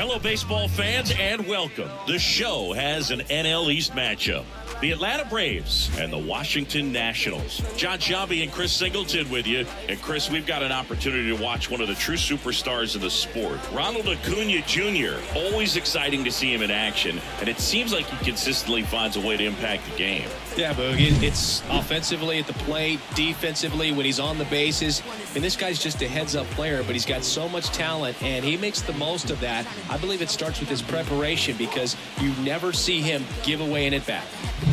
Hello, baseball fans, and welcome. The show has an NL East matchup. The Atlanta Braves and the Washington Nationals. John Shabby and Chris Singleton with you. And Chris, we've got an opportunity to watch one of the true superstars of the sport. Ronald Acuna Jr., always exciting to see him in action. And it seems like he consistently finds a way to impact the game. Yeah, Boog, it's offensively at the plate, defensively when he's on the bases. And this guy's just a heads-up player, but he's got so much talent, and he makes the most of that. I believe it starts with his preparation because you never see him give away an at-bat.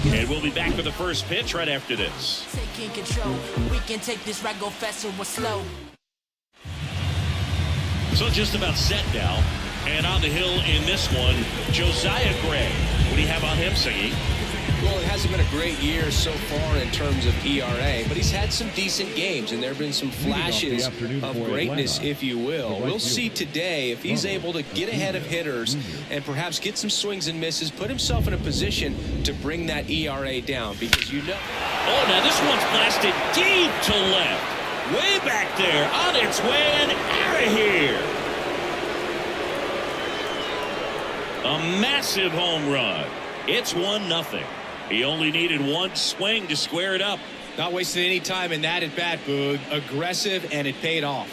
And we'll be back with the first pitch right after this. Taking control, we can take this right, go faster or slow. So just about set now. And on the hill in this one, Josiah Gray. What do you have on him, Siggy? Well, it hasn't been a great year so far in terms of ERA, but he's had some decent games, and there have been some flashes of greatness, if you will. We'll see today if he's able to get ahead of hitters and perhaps get some swings and misses, put himself in a position to bring that ERA down, because you know. Oh, now this one's blasted deep to left. Way back there, on its way and out of here. A massive home run. It's 1-0. He only needed one swing to square it up. Not wasting any time in that at-bat, Boog. Aggressive, and it paid off.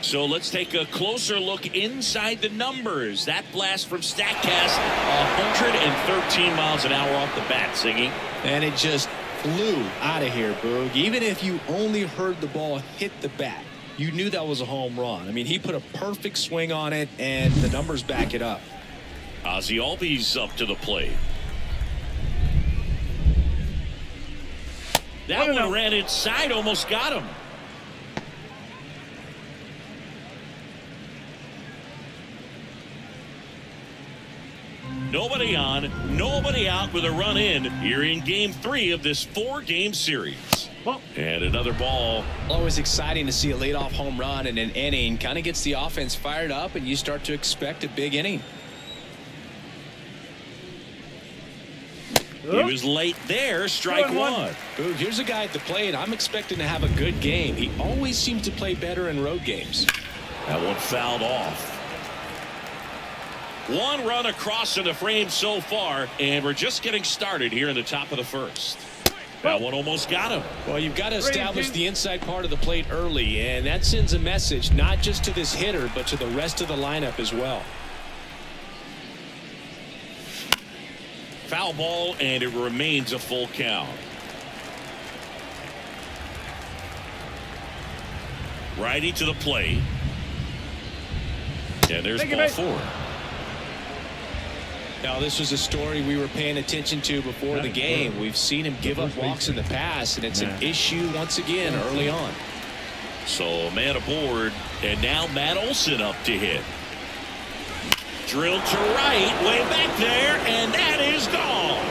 So let's take a closer look inside the numbers. That blast from StatCast, 113 miles an hour off the bat, Siggy. And it just flew out of here, Boog. Even if you only heard the ball hit the bat, you knew that was a home run. I mean, he put a perfect swing on it, and the numbers back it up. Ozzie Albies up to the plate. That one ran inside, almost got him. Nobody on, nobody out with a run in here in Game 3 of this 4-game series. And another ball. Always exciting to see a leadoff home run in an inning. Kind of gets the offense fired up, and you start to expect a big inning. He was late there, strike one. Ooh, here's a guy at the plate. I'm expecting to have a good game. He always seems to play better in road games. That one fouled off. One run across in the frame so far, and we're just getting started here in the top of the first. That one almost got him. Well, you've got to establish the inside part of the plate early, and that sends a message not just to this hitter, but to the rest of the lineup as well. Foul ball, and it remains a full count. Righty to the plate. And there's ball 4. Now, this was a story we were paying attention to before the game. We've seen him give up walks in the past, and it's an issue once again early on. So a man aboard, and now Matt Olson up to hit. Drilled to right, way back there, and that is gone.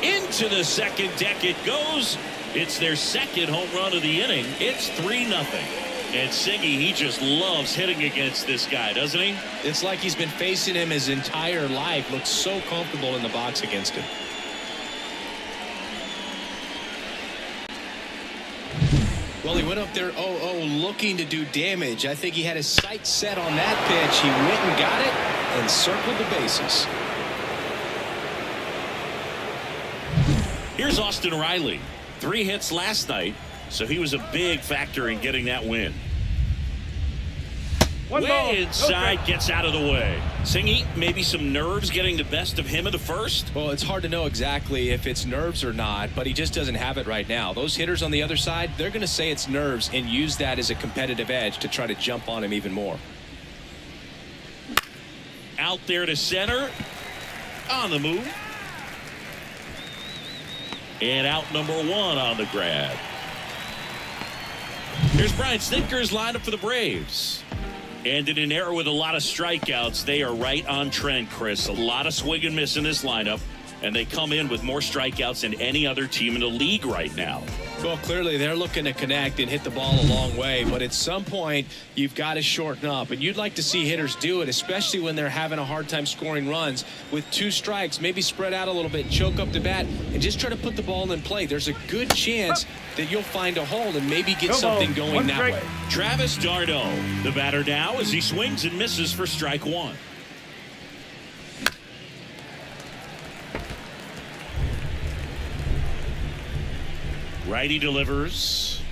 Into the second deck it goes. It's their second home run of the inning. It's 3-0. And Siggy, he just loves hitting against this guy, doesn't he? It's like he's been facing him his entire life. Looks so comfortable in the box against him. Well, he went up there 0-0 looking to do damage. I think he had his sights set on that pitch. He went and got it and circled the bases. Here's Austin Riley. 3 hits last night, so he was a big factor in getting that win. Way inside, gets out of the way. Singy, maybe some nerves getting the best of him in the first? Well, it's hard to know exactly if it's nerves or not, but he just doesn't have it right now. Those hitters on the other side, they're going to say it's nerves and use that as a competitive edge to try to jump on him even more. Out there to center. On the move. And out number 1 on the grab. Here's Brian Snitker's lineup for the Braves. And in an era with a lot of strikeouts, they are right on trend, Chris. A lot of swing and miss in this lineup. and they come in with more strikeouts than any other team in the league right now. Well, clearly they're looking to connect and hit the ball a long way, but at some point you've got to shorten up, and you'd like to see hitters do it, especially when they're having a hard time scoring runs. With 2 strikes, maybe spread out a little bit, choke up the bat, and just try to put the ball in play. There's a good chance that you'll find a hole and maybe get something going that way. Travis d'Arnaud, the batter now, as he swings and misses for strike 1. Righty delivers.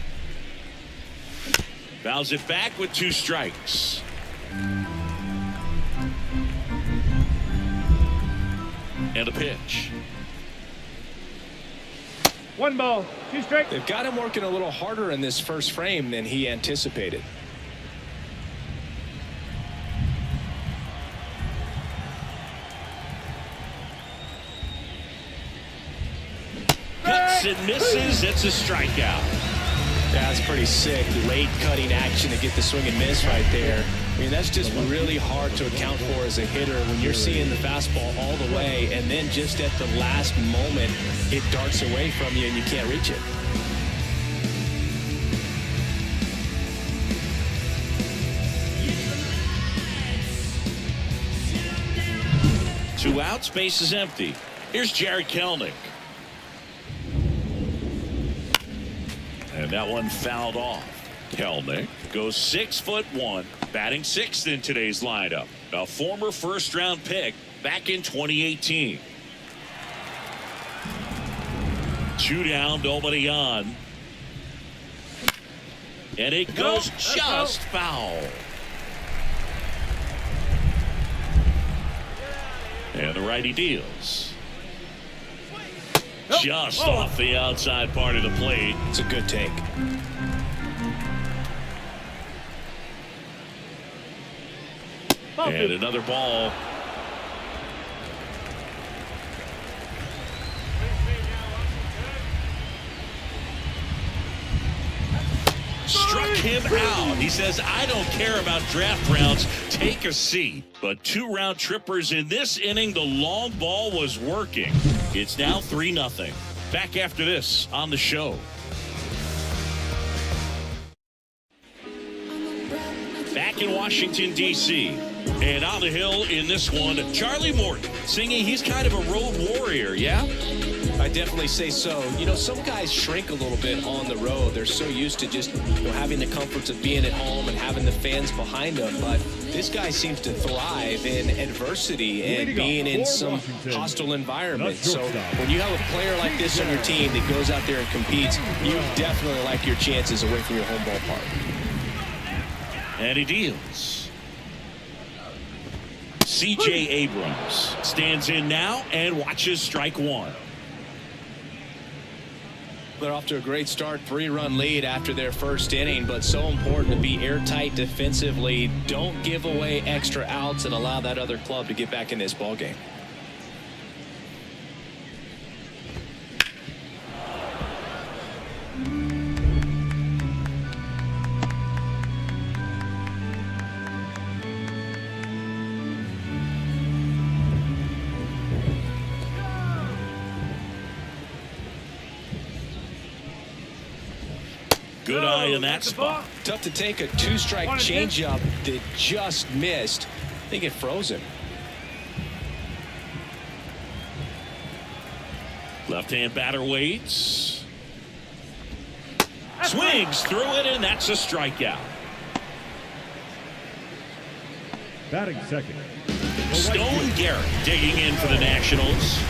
Fouls it back with 2 strikes. And a pitch. 1 ball, 2 strikes. They've got him working a little harder in this first frame than he anticipated. Cuts and misses. It's a strikeout. That's pretty sick. Late cutting action to get the swing and miss right there. I mean, that's just really hard to account for as a hitter when you're seeing the fastball all the way, and then just at the last moment, it darts away from you and you can't reach it. Two outs, base is empty. Here's Jared Kelenic. And that one fouled off. Kelenic goes 6'1", batting 6th in today's lineup. A former first-round pick back in 2018. 2 down, nobody on. And it goes just foul. And the righty deals. Just off the outside part of the plate. It's a good take. And another ball. Struck him out. He says, I don't care about draft rounds. Take a seat. But 2 round trippers in this inning. The long ball was working. It's now 3-0. Back after this on the show. Back in Washington, D.C. And on the hill in this one, Charlie Morton singing he's kind of a road warrior, yeah? I definitely say so. You know, some guys shrink a little bit on the road. They're so used to just, having the comforts of being at home and having the fans behind them. But this guy seems to thrive in adversity and being in some hostile environments. So when you have a player like this on your team that goes out there and competes, you definitely like your chances away from your home ballpark. And he deals. C.J. Abrams stands in now and watches strike 1. They're off to a great start, 3-run lead after their first inning, but so important to be airtight defensively. Don't give away extra outs and allow that other club to get back in this ballgame. Good eye in that spot. Tough to take a 2-strike changeup that just missed. I think it froze him. Left-hand batter waits. Swings through it, and that's a strikeout. Batting second. Stone Garrett digging in for the Nationals.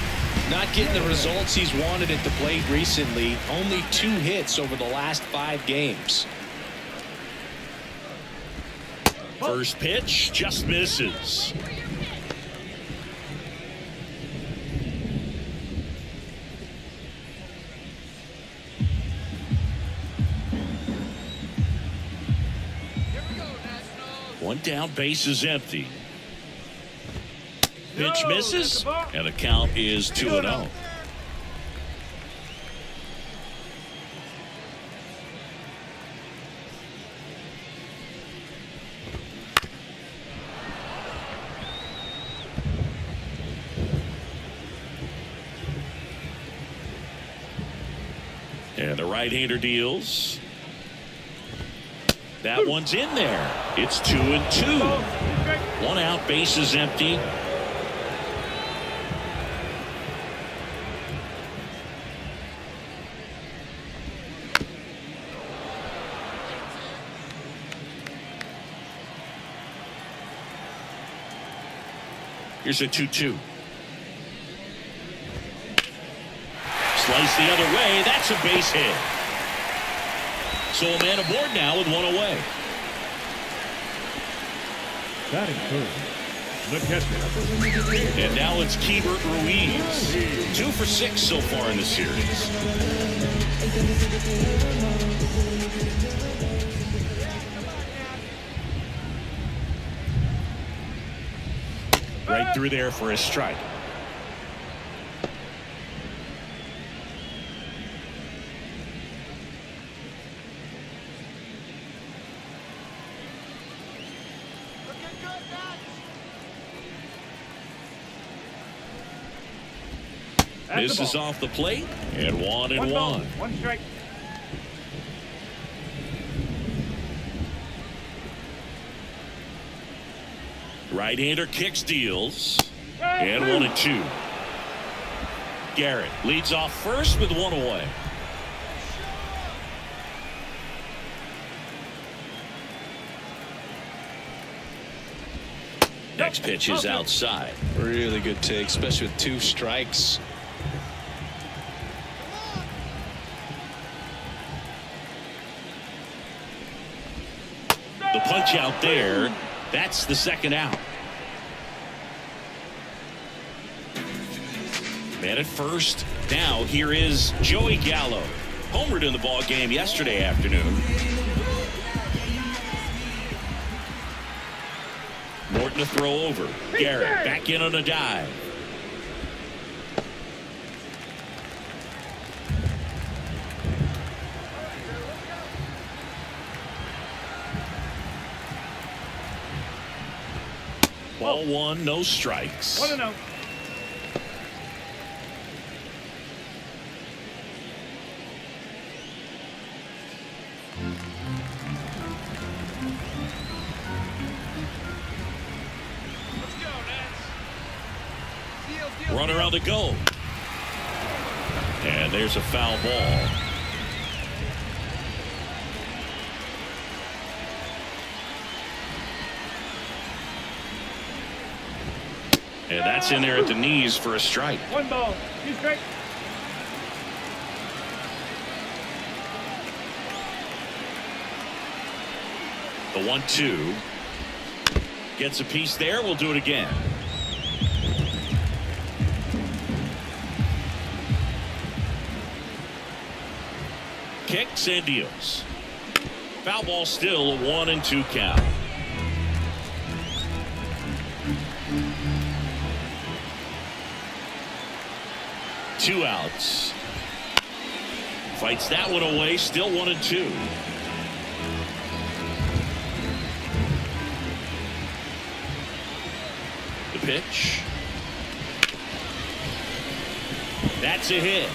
Not getting the results he's wanted at the plate recently. Only 2 hits over the last 5 games. First pitch just misses. One down, base is empty. Pitch misses, and the count is 2-0. The right-hander deals. That one's in there. It's 2-2. 1 out, bases empty. Here's a 2-2. Slice the other way. That's a base hit. So a man aboard now with 1 away. Batting first, the catcher. And now it's Keibert Ruiz. 2 for 6 so far in the series. Right through there for a strike. This is off the plate, and 1-1. 1 strike. Right-hander kicks, deals, and 1-2. Garrett leads off first with 1 away. Next pitch is outside. Really good take, especially with 2 strikes. The punch out there. That's the 2nd out. Man at first. Now here is Joey Gallo. Homered in the ball game yesterday afternoon. Morton to throw over. Garrett back in on a dive. Ball 1, no strikes. 1-0. Runner on the go. And there's a foul ball. And that's in there at the knees for a strike. 1 ball, 2 strikes. The 1-2. Gets a piece there. We'll do it again. Kicks and deals. Foul ball still, a 1-2 count. Two outs. Fights that one away. Still 1-2. The pitch. That's a hit.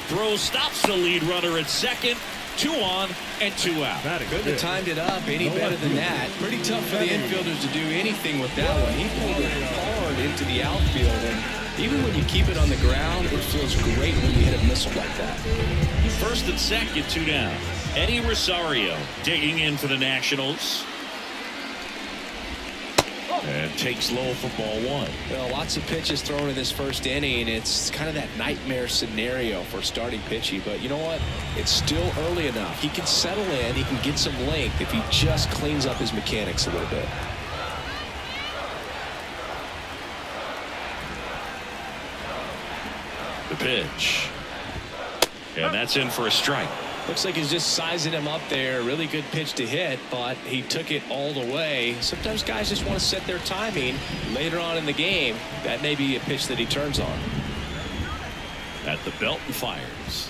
Throw stops the lead runner at second. 2 on and 2 out. Couldn't have timed it up any better than that. Pretty tough for the infielders to do anything with that one. He pulled it hard into the outfield, and even when you keep it on the ground, it feels great when you hit a missile like that. First and second, 2 down. Eddie Rosario digging in for the Nationals. And takes low for ball 1. Well, lots of pitches thrown in this first inning. It's kind of that nightmare scenario for starting pitching. But you know what? It's still early enough. He can settle in. He can get some length if he just cleans up his mechanics a little bit. The pitch. And that's in for a strike. Looks like he's just sizing him up there. Really good pitch to hit, but he took it all the way. Sometimes guys just want to set their timing later on in the game. That may be a pitch that he turns on. At the belt and fires.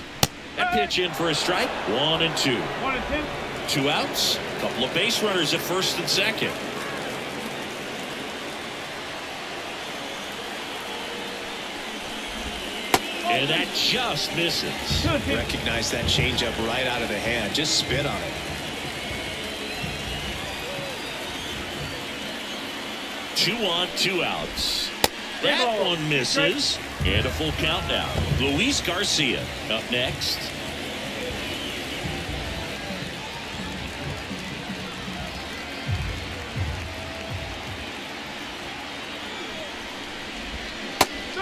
That pitch in for a strike. 1-2. 1-2. 2 outs. Couple of base runners at first and second. And that just misses. Recognize that changeup right out of the hand. Just spit on it. 2 on, 2 outs. That one misses. And a full count now. Luis Garcia up next.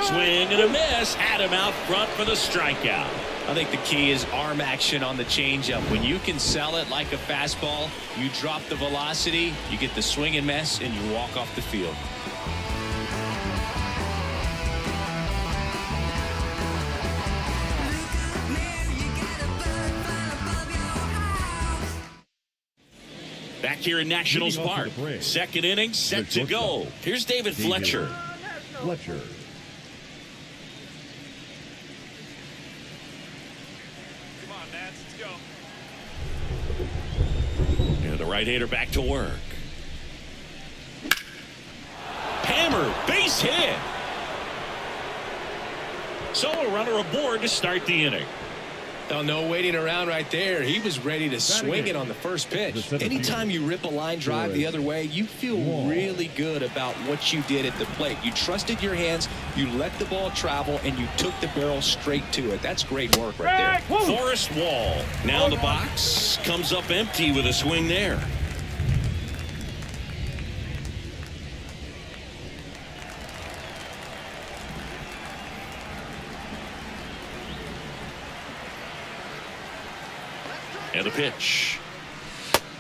Swing and a miss. Had him out front for the strikeout. I think the key is arm action on the changeup. When you can sell it like a fastball, you drop the velocity, you get the swing and miss, and you walk off the field. Back here in Nationals Park. Second inning set to go. Here's David Fletcher. Fletcher. Come on, Nats, let's go. And the right-hander back to work. Hammer, base hit. So a runner aboard to start the inning. Oh, no waiting around right there. He was ready to swing it on the first pitch. Anytime you rip a line drive the other way, you feel really good about what you did at the plate. You trusted your hands, you let the ball travel, and you took the barrel straight to it. That's great work right there. Forrest Wall now in the box. Comes up empty with a swing there. And the pitch.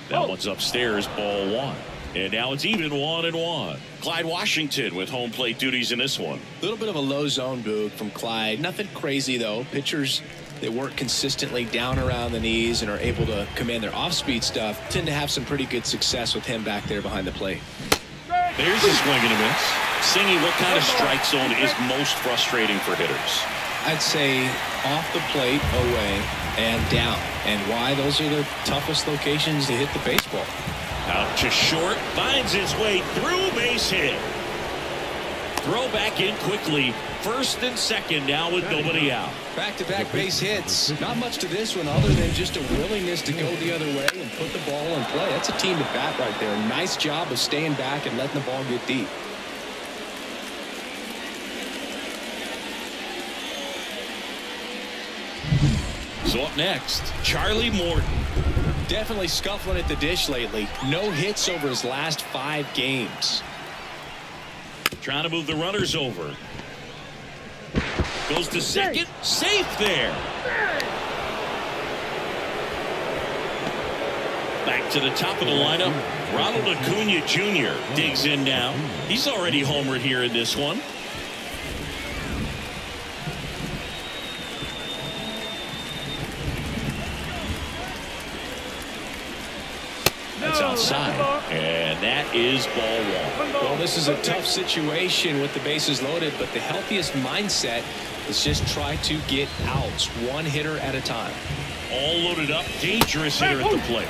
That one's upstairs, ball 1. And now it's even 1-1. Clyde Washington with home plate duties in this one. A little bit of a low zone, Boog, from Clyde. Nothing crazy, though. Pitchers that work consistently down around the knees and are able to command their off-speed stuff tend to have some pretty good success with him back there behind the plate. There's a swing and a miss. Singy, what kind of strike zone is most frustrating for hitters? I'd say off the plate, away, and down. And why? Those are the toughest locations to hit the baseball. Out to short, finds its way through, base hit. Throw back in quickly. First and second now with nobody out. Back-to-back base hits. Not much to this one other than just a willingness to go the other way and put the ball in play. That's a team to bat right there. Nice job of staying back and letting the ball get deep. So up next, Charlie Morton. Definitely scuffling at the dish lately. No hits over his last 5 games. Trying to move the runners over. Goes to second. Safe there. Back to the top of the lineup. Ronald Acuna Jr. digs in now. He's already homered here in this one. That's outside, and that is ball 1. Well, this is a tough situation with the bases loaded, but the healthiest mindset is just try to get outs, one hitter at a time. All loaded up, dangerous hitter at the plate.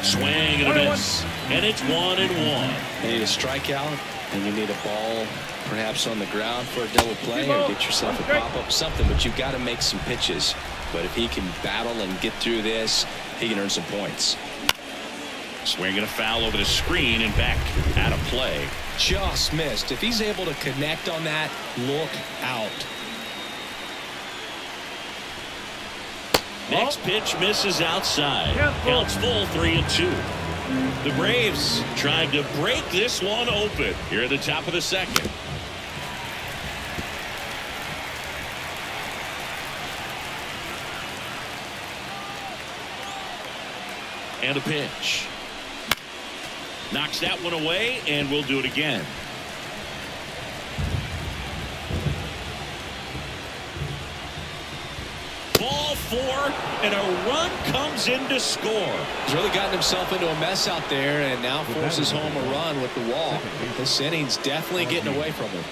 Swing and a miss, and it's 1-1. You need a strikeout, and you need a ball perhaps on the ground for a double play, or get yourself a pop-up, something, but you've got to make some pitches. But if he can battle and get through this, he can earn some points. Swinging a foul over the screen and back out of play. Just missed. If he's able to connect on that, look out. Next pitch misses outside. Counts full, 3-2. The Braves trying to break this one open here at the top of the second. And a pitch. Knocks that one away, and we'll do it again. Ball 4, and a run comes in to score. He's really gotten himself into a mess out there, and now forces home a run with the wall. This inning's definitely getting away from him.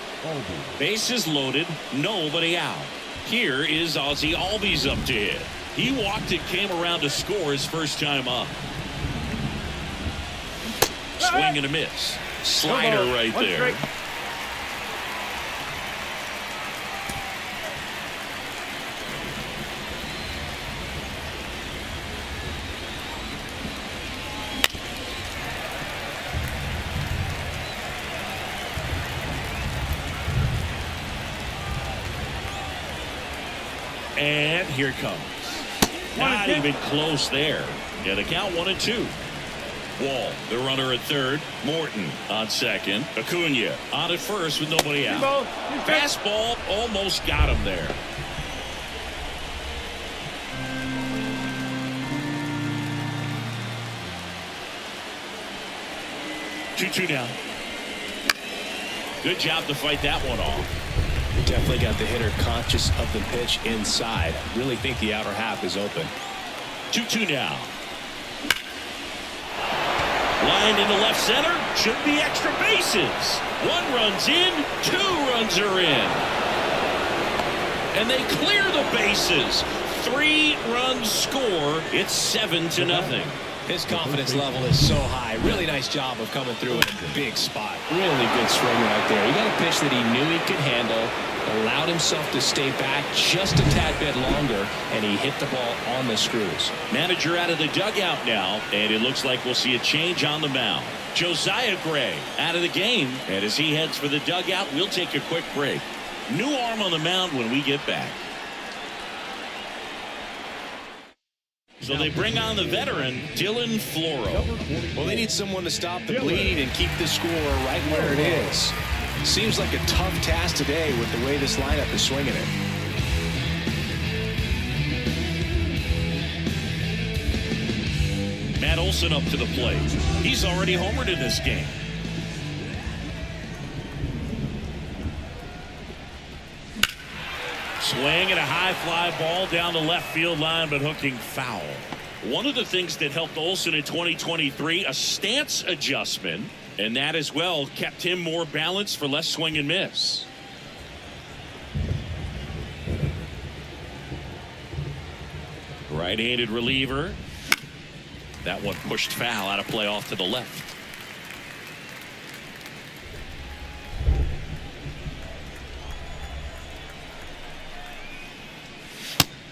Bases loaded, nobody out. Here is Ozzie Albies up to hit. He walked and came around to score his first time up. Swing and a miss. Slider right there. And here it comes. Not even close there. Yeah, the count 1-2. Wall, the runner at third. Morton on second. Acuna on at first with nobody out. Fastball almost got him there. 2-2 now. Good job to fight that one off. Definitely got the hitter conscious of the pitch inside. Really think the outer half is open. 2-2 now. Line into left center. Should be extra bases. 1 run's in. 2 runs are in. And they clear the bases. 3 runs score. It's 7-0. His confidence level is so high. Really nice job of coming through in a big spot. Really good swing right there. He got a pitch that he knew he could handle, allowed himself to stay back just a tad bit longer, and he hit the ball on the screws. Manager out of the dugout now, and it looks like we'll see a change on the mound. Josiah Gray out of the game, and as he heads for the dugout, we'll take a quick break. New arm on the mound when we get back. So they bring on the veteran, Dylan Floro. Well, they need someone to stop the bleed and keep the score right where it is. Seems like a tough task today with the way this lineup is swinging it. Matt Olson up to the plate. He's already homered in this game. Swing and a high fly ball down the left field line, but hooking foul. One of the things that helped Olson in 2023, a stance adjustment, and that as well kept him more balanced for less swing and miss. Right-handed reliever. That one pushed foul, out of play off to the left.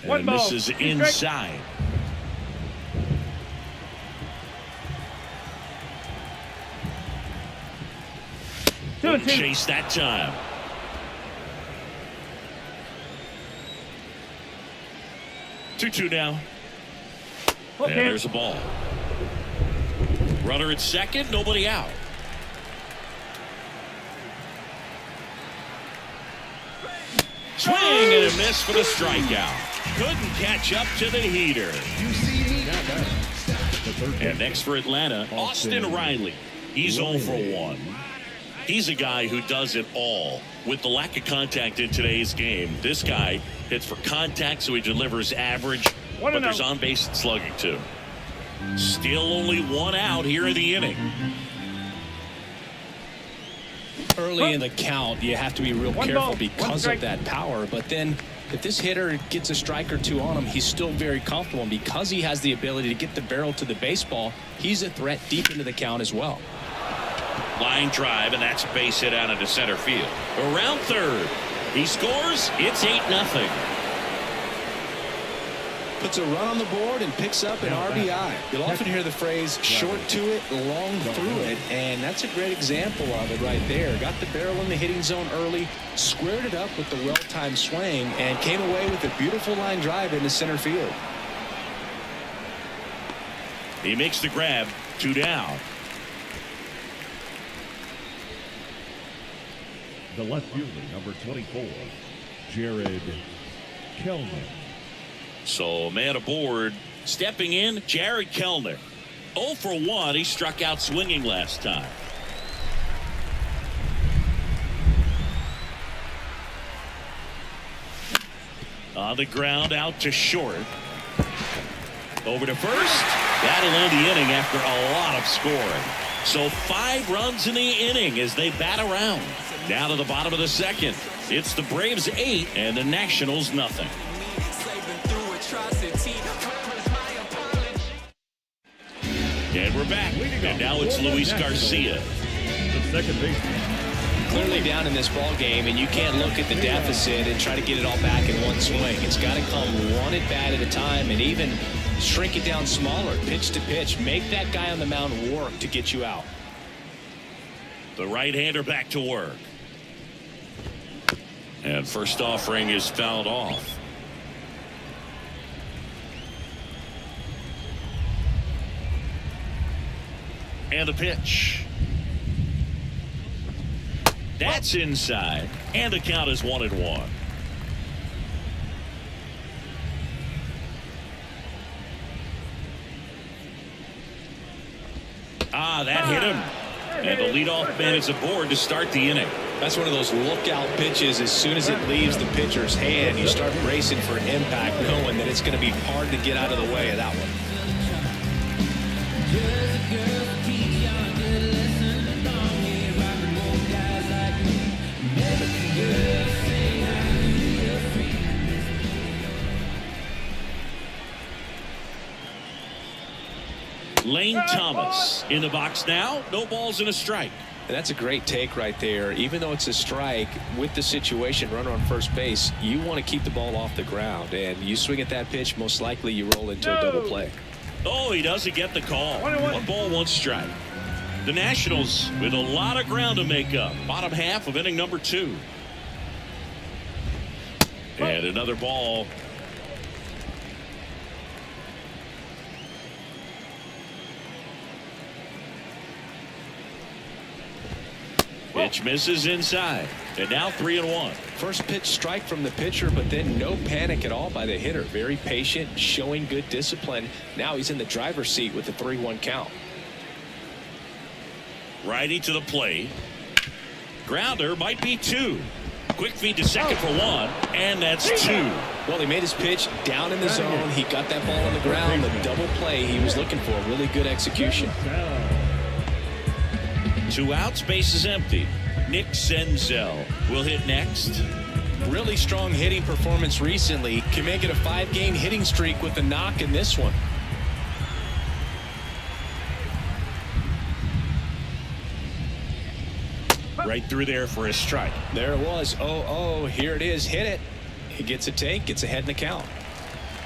And misses inside. Wouldn't chase that time. Two now. Okay. And there's a ball. Runner at second, nobody out. Swing and a miss for the strikeout. Couldn't catch up to the heater. And next for Atlanta, Austin Riley. He's 0 for 1. He's a guy who does it all. With the lack of contact in today's game, this guy hits for contact, so he delivers average, but there's on base and slugging too. Still only 1 out here in the inning. Early in the count, you have to be real careful because of that power. But then if this hitter gets a strike or 2 on him, he's still very comfortable. And because he has the ability to get the barrel to the baseball, he's a threat deep into the count as well. Line drive, and that's a base hit out into center field. Around third. He scores. It's 8-0. Puts a run on the board and picks up an RBI. You'll often hear the phrase short to it, long through it, and that's a great example of it right there. Got the barrel in the hitting zone early, squared it up with the well-timed swing, and came away with a beautiful line drive into center field. He makes the grab. 2 down. The left fielder, number 24, Jared Kellner. So man aboard. Stepping in, Jared Kellner. 0 for 1. He struck out swinging last time. On the ground, out to short. Over to first. That'll end the inning after a lot of scoring. So 5 runs in the inning as they bat around. Down to the bottom of the second. It's the Braves 8 and the Nationals nothing. And we're back. And now it's Luis Garcia. The second baseman. Clearly down in this ball game, and you can't look at the deficit and try to get it all back in one swing. It's got to come one at bat at a time, and even shrink it down smaller, pitch to pitch. Make that guy on the mound work to get you out. The right-hander back to work. And first offering is fouled off. And the pitch. That's inside. And the count is 1-1. That hit him. And the leadoff man is aboard to start the inning. That's one of those lookout pitches. As soon as it leaves the pitcher's hand, you start bracing for impact, knowing that it's going to be hard to get out of the way of that one. Lane Thomas in the box now. No balls and a strike. And that's a great take right there. Even though it's a strike, with the situation, runner on first base, you want to keep the ball off the ground. And you swing at that pitch, most likely you roll into a double play. Oh, he doesn't get the call. 1 ball, 1 strike. The Nationals with a lot of ground to make up. Bottom half of inning number 2. And another ball. Pitch misses inside. And now 3-1. First pitch strike from the pitcher, but then no panic at all by the hitter. Very patient, showing good discipline. Now he's in the driver's seat with the 3-1 count. Righty to the plate. Grounder might be 2. Quick feed to second for 1. And that's 2. Well, he made his pitch down in the zone. He got that ball on the ground. The double play he was looking for. Really good execution. 2 outs, base is empty. Nick Senzel will hit next. Really strong hitting performance recently. Can make it a 5-game hitting streak with a knock in this one. Right through there for a strike. There it was. Oh, here it is. Hit it. He gets a take, gets ahead in the count.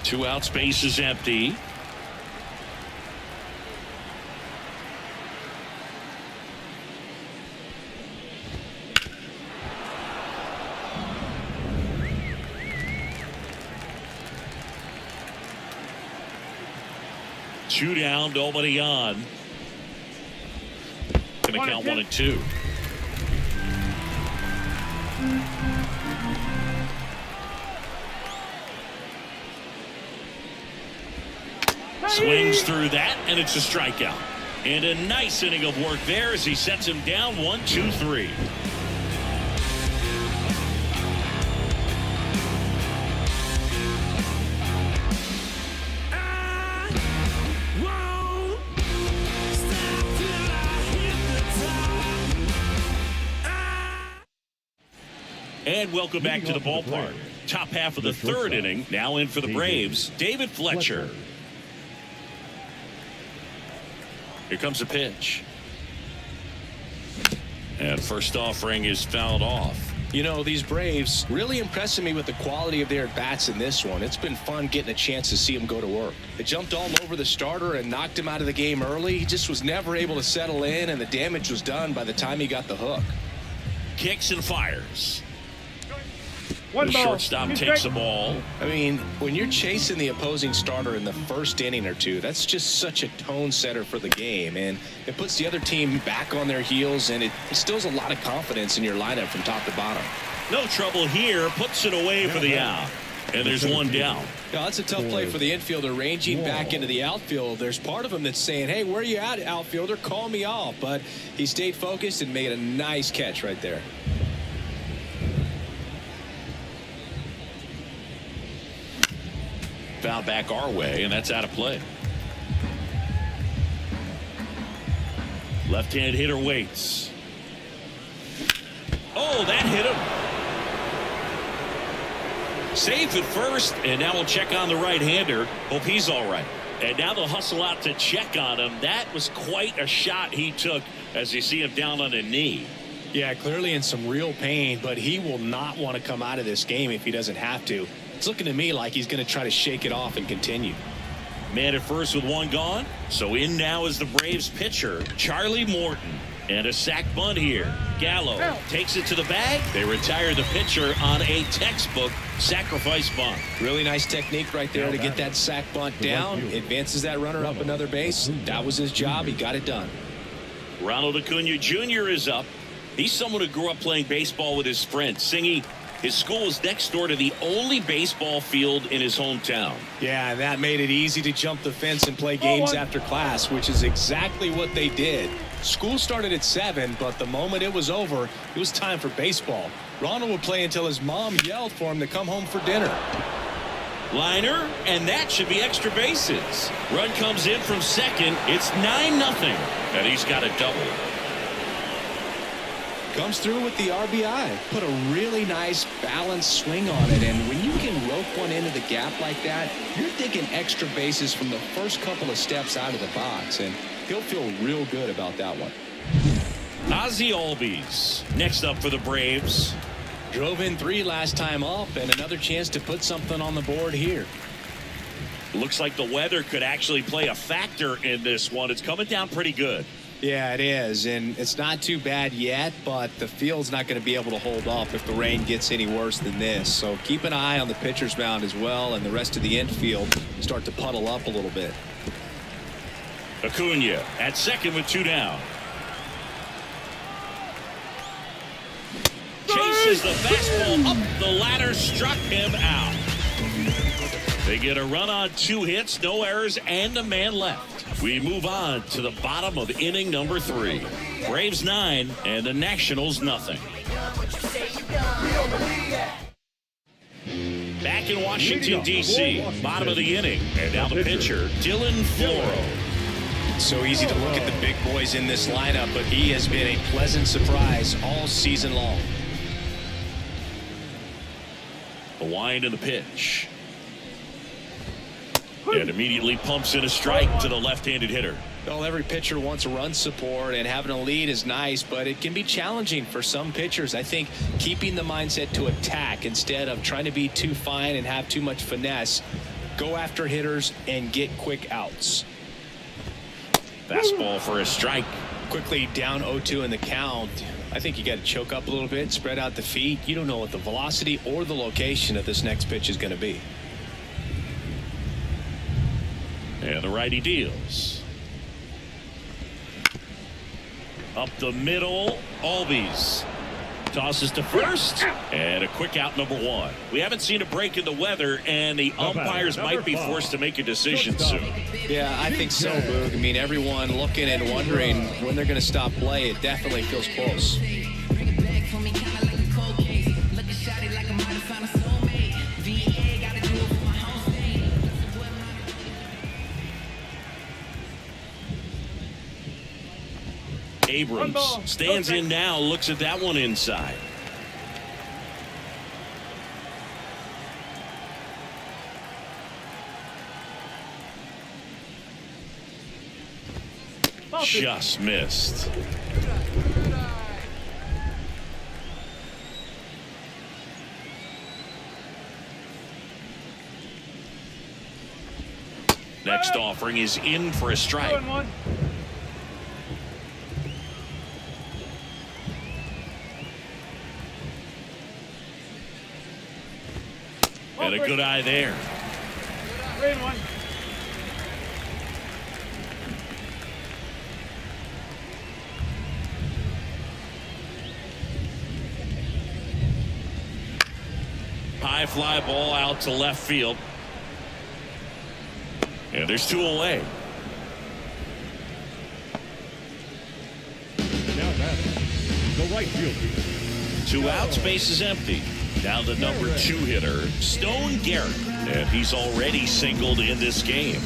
2 outs, base is empty. Two down, nobody on. Gonna count 1 and 2. Swings through that, and it's a strikeout. And a nice inning of work there as he sets him down 1-2-3. And welcome back to the ballpark. Top half of the 3rd inning. Now in for the Braves, David Fletcher. Here comes a pitch. And first offering is fouled off. You know, these Braves really impressing me with the quality of their at-bats in this one. It's been fun getting a chance to see them go to work. They jumped all over the starter and knocked him out of the game early. He just was never able to settle in, and the damage was done by the time he got the hook. Kicks and fires. The shortstop takes the ball. I mean, when you're chasing the opposing starter in the first inning or two, that's just such a tone setter for the game, and it puts the other team back on their heels, and it instills a lot of confidence in your lineup from top to bottom. No trouble here, puts it away for the out, and there's 1 down. Yeah, that's a tough play for the infielder ranging back into the outfield. There's part of him that's saying, hey, where are you at, outfielder? Call me off. But he stayed focused and made a nice catch right there. Foul back our way, and that's out of play. Left-hand hitter waits. Oh, that hit him. Safe at first, and now we'll check on the right-hander. Hope he's all right. And now they'll hustle out to check on him. That was quite a shot he took as you see him down on a knee. Yeah, clearly in some real pain, but he will not want to come out of this game if he doesn't have to. It's looking to me like he's going to try to shake it off and continue. Man at first with 1 gone. So in now is the Braves pitcher, Charlie Morton. And a sac bunt here. Gallo takes it to the bag. They retire the pitcher on a textbook sacrifice bunt. Really nice technique right there to get that sac bunt down. Advances that runner up another base. That was his job. He got it done. Ronald Acuna Jr. is up. He's someone who grew up playing baseball with his friends. Singy, his school is next door to the only baseball field in his hometown. Yeah, that made it easy to jump the fence and play games after class, which is exactly what they did. School started at 7, but the moment it was over, it was time for baseball. Ronald would play until his mom yelled for him to come home for dinner. Liner, and that should be extra bases. Run comes in from second. It's 9-0, and he's got a double. Comes through with the RBI. Put a really nice balanced swing on it, and when you can rope one into the gap like that, you're thinking extra bases from the first couple of steps out of the box, and he'll feel real good about that one. Ozzie Albies next up for the Braves. Drove in 3 last time up, and another chance to put something on the board here. Looks like the weather could actually play a factor in this one. It's coming down pretty good. Yeah, it is, and it's not too bad yet, but the field's not going to be able to hold up if the rain gets any worse than this. So keep an eye on the pitcher's mound as well, and the rest of the infield start to puddle up a little bit. Acuna at second with 2 down. Chases the fastball up the ladder, struck him out. They get a run on 2 hits, no errors, and a man left. We move on to the bottom of inning number 3. Braves 9 and the Nationals nothing. Back in Washington, D.C., bottom of the inning, and now the pitcher, Dylan Floro. So easy to look at the big boys in this lineup, but he has been a pleasant surprise all season long. The wind and the pitch. And immediately pumps in a strike to the left-handed hitter. Well, every pitcher wants run support, and having a lead is nice, but it can be challenging for some pitchers. I think keeping the mindset to attack instead of trying to be too fine and have too much finesse. Go after hitters and get quick outs. Fastball for a strike. Quickly down 0-2 in the count. I think you got to choke up a little bit, spread out the feet. You don't know what the velocity or the location of this next pitch is going to be. And the righty deals. Up the middle, Albies tosses to first, and a quick out number 1. We haven't seen a break in the weather, and the umpires might be forced to make a decision soon. Yeah, I think so, Boog. I mean, everyone looking and wondering when they're going to stop play. It definitely feels close. Abrams stands in now, looks at that one inside. Just missed. Next offering is in for a strike. And a good eye there. High fly ball out to left field. And there's 2 away. Now batting, the right fielder. 2 outs, base is empty. Now the number 2 hitter, Stone Garrett, and he's already singled in this game.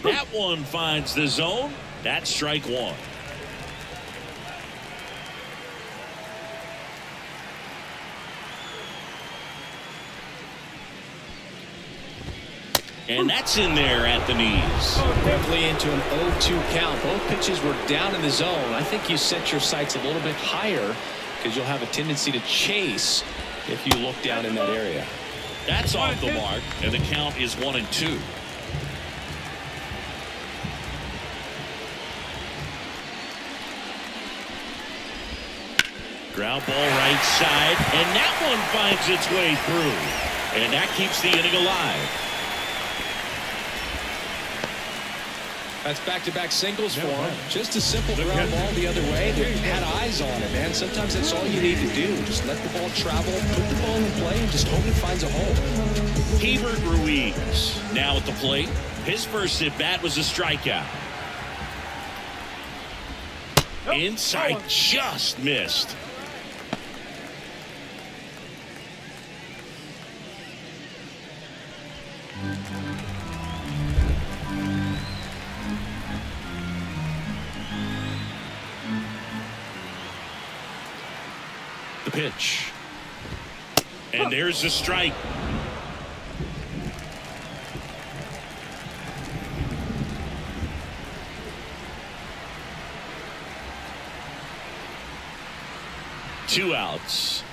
That one finds the zone. That's strike 1. And that's in there at the knees. Quickly into an 0-2 count. Both pitches were down in the zone. I think you set your sights a little bit higher because you'll have a tendency to chase if you look down in that area. That's off the mark, and the count is 1-2. Ground ball right side, and that one finds its way through. And that keeps the inning alive. That's back-to-back singles for him. Just a simple ground ball the other way. They had eyes on it, man. Sometimes that's all you need to do. Just let the ball travel, put the ball in play, and just hope it finds a hole. Hebert Ruiz now at the plate. His first at-bat was a strikeout. Inside, just missed. The pitch. And there's the strike. Two outs.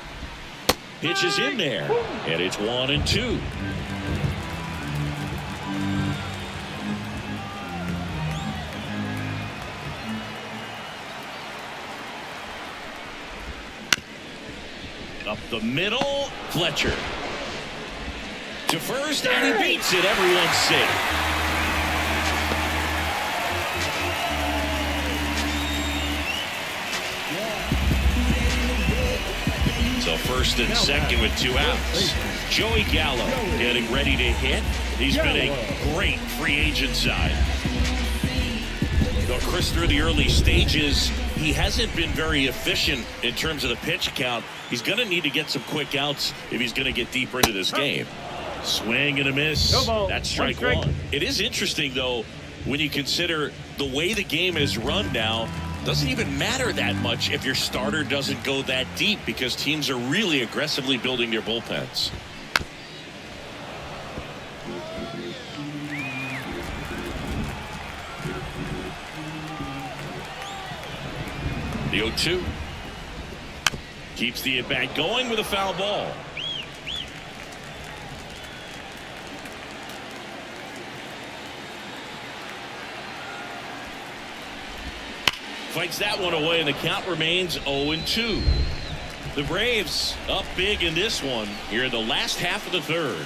Pitch is in there. And it's 1-2. Up the middle, Fletcher. To first, and he beats it. Everyone's safe. So first and second with 2 outs. Joey Gallo getting ready to hit. He's been a great free agent sign. Though Chris, through the early stages, he hasn't been very efficient in terms of the pitch count. He's going to need to get some quick outs if he's going to get deeper into this game. Swing and a miss. That's strike one. It is interesting, though, when you consider the way the game is run now. Doesn't even matter that much if your starter doesn't go that deep, because teams are really aggressively building their bullpens. The 0-2 keeps the at-bat going with a foul ball. Fights that one away, and the count remains 0-2. The Braves up big in this one here in the last half of the third.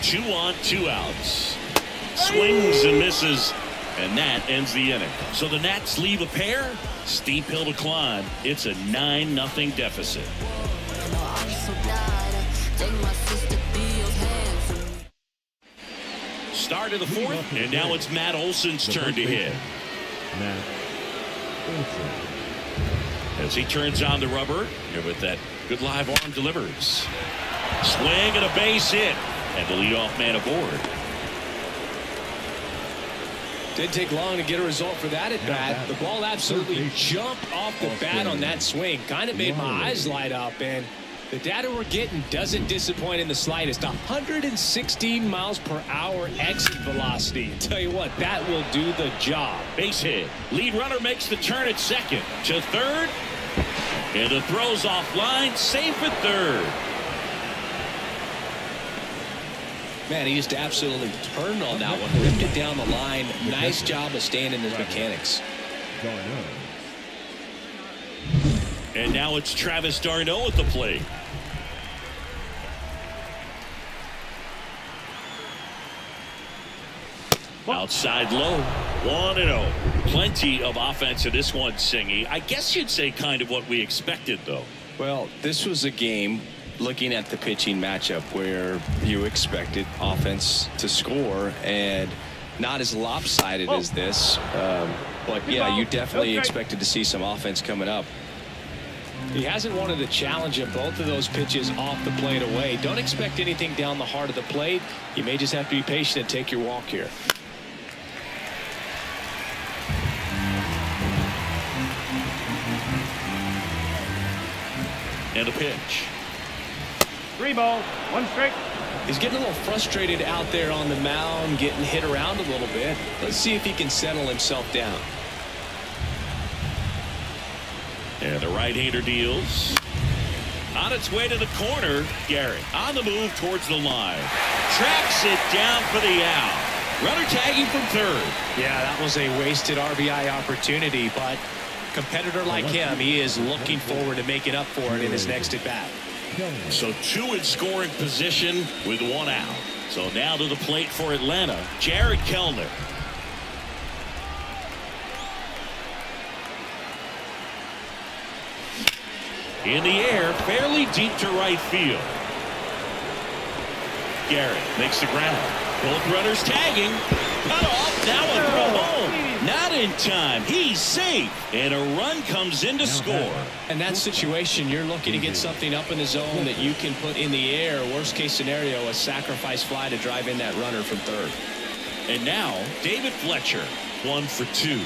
Two on, 2 outs. Swings and misses, and that ends the inning. So the Nats leave a pair. Steep hill to climb. It's a 9-0 deficit. Start of the fourth, and now it's Matt Olson's turn to hit. As he turns on the rubber, and with that good live arm delivers. Swing and a base hit, and the leadoff man aboard. Didn't take long to get a result for that at bat. The ball absolutely jumped off the bat on that swing. Kind of made my eyes light up, and the data we're getting doesn't disappoint in the slightest. 116 miles per hour exit velocity. Tell you what, that will do the job. Base hit. Lead runner makes the turn at second. To third. And the throw's offline. Safe at third. Man, he just absolutely turned on that one. Ripped it down the line. Nice job of staying in his mechanics. And now it's Travis d'Arnaud at the plate. Outside low. 1-0. Plenty of offense in this one, Singy. I guess you'd say kind of what we expected, though. Well, this was a game, looking at the pitching matchup, where you expected offense to score, and not as lopsided as this. But yeah, you definitely expected to see some offense coming up. He hasn't wanted to challenge him. Both of those pitches off the plate away. Don't expect anything down the heart of the plate. You may just have to be patient and take your walk here. And a pitch. 3 ball, 1 strike. He's getting a little frustrated out there on the mound, getting hit around a little bit. Let's see if he can settle himself down. And the right-hander deals. On its way to the corner, Garrett on the move towards the line. Tracks it down for the out. Runner tagging from third. Yeah, that was a wasted RBI opportunity, but competitor like him, he is looking forward to making up for it in his next at-bat. So 2 in scoring position with 1 out. So now to the plate for Atlanta, Jared Kellner. In the air, fairly deep to right field. Garrett makes the ground. Both runners tagging. Cut off. Now a throw home. Not in time. He's safe. And a run comes in to score. In that situation, you're looking to get something up in the zone that you can put in the air. Worst case scenario, a sacrifice fly to drive in that runner from third. And now, David Fletcher, 1 for 2.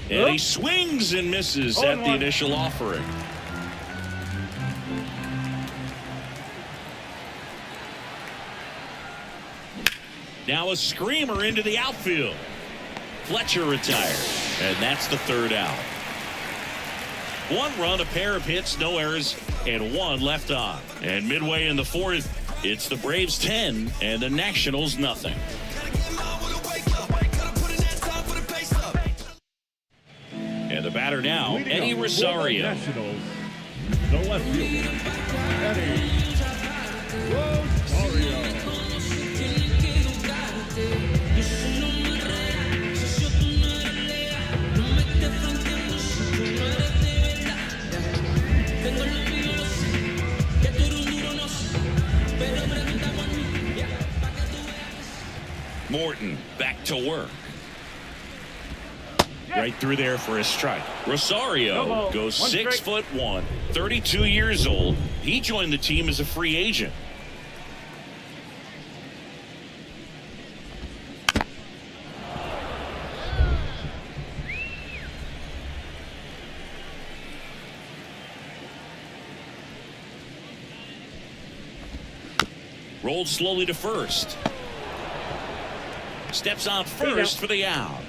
And he swings and misses at the initial offering. Now a screamer into the outfield. Fletcher retired, and that's the 3rd out. 1 run, a pair of hits, no errors, and 1 left on. And midway in the 4th, it's the Braves 10 and the Nationals nothing. And the batter now, Eddie Rosario. Nationals, the left fielder, Eddie Rosario. Morton back to work. Right through there for a strike. Rosario goes 6'1", 32 years old. He joined the team as a free agent. Rolled slowly to first. Steps on first for the out.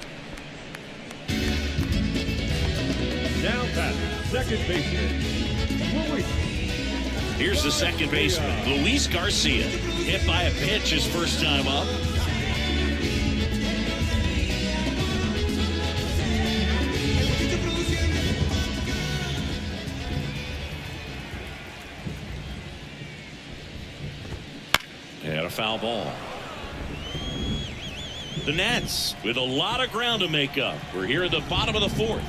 Now batting, second baseman, Luis. Here's the second baseman, Luis Garcia. Hit by a pitch his first time up. And a foul ball. The Nats with a lot of ground to make up. We're here at the bottom of the 4th.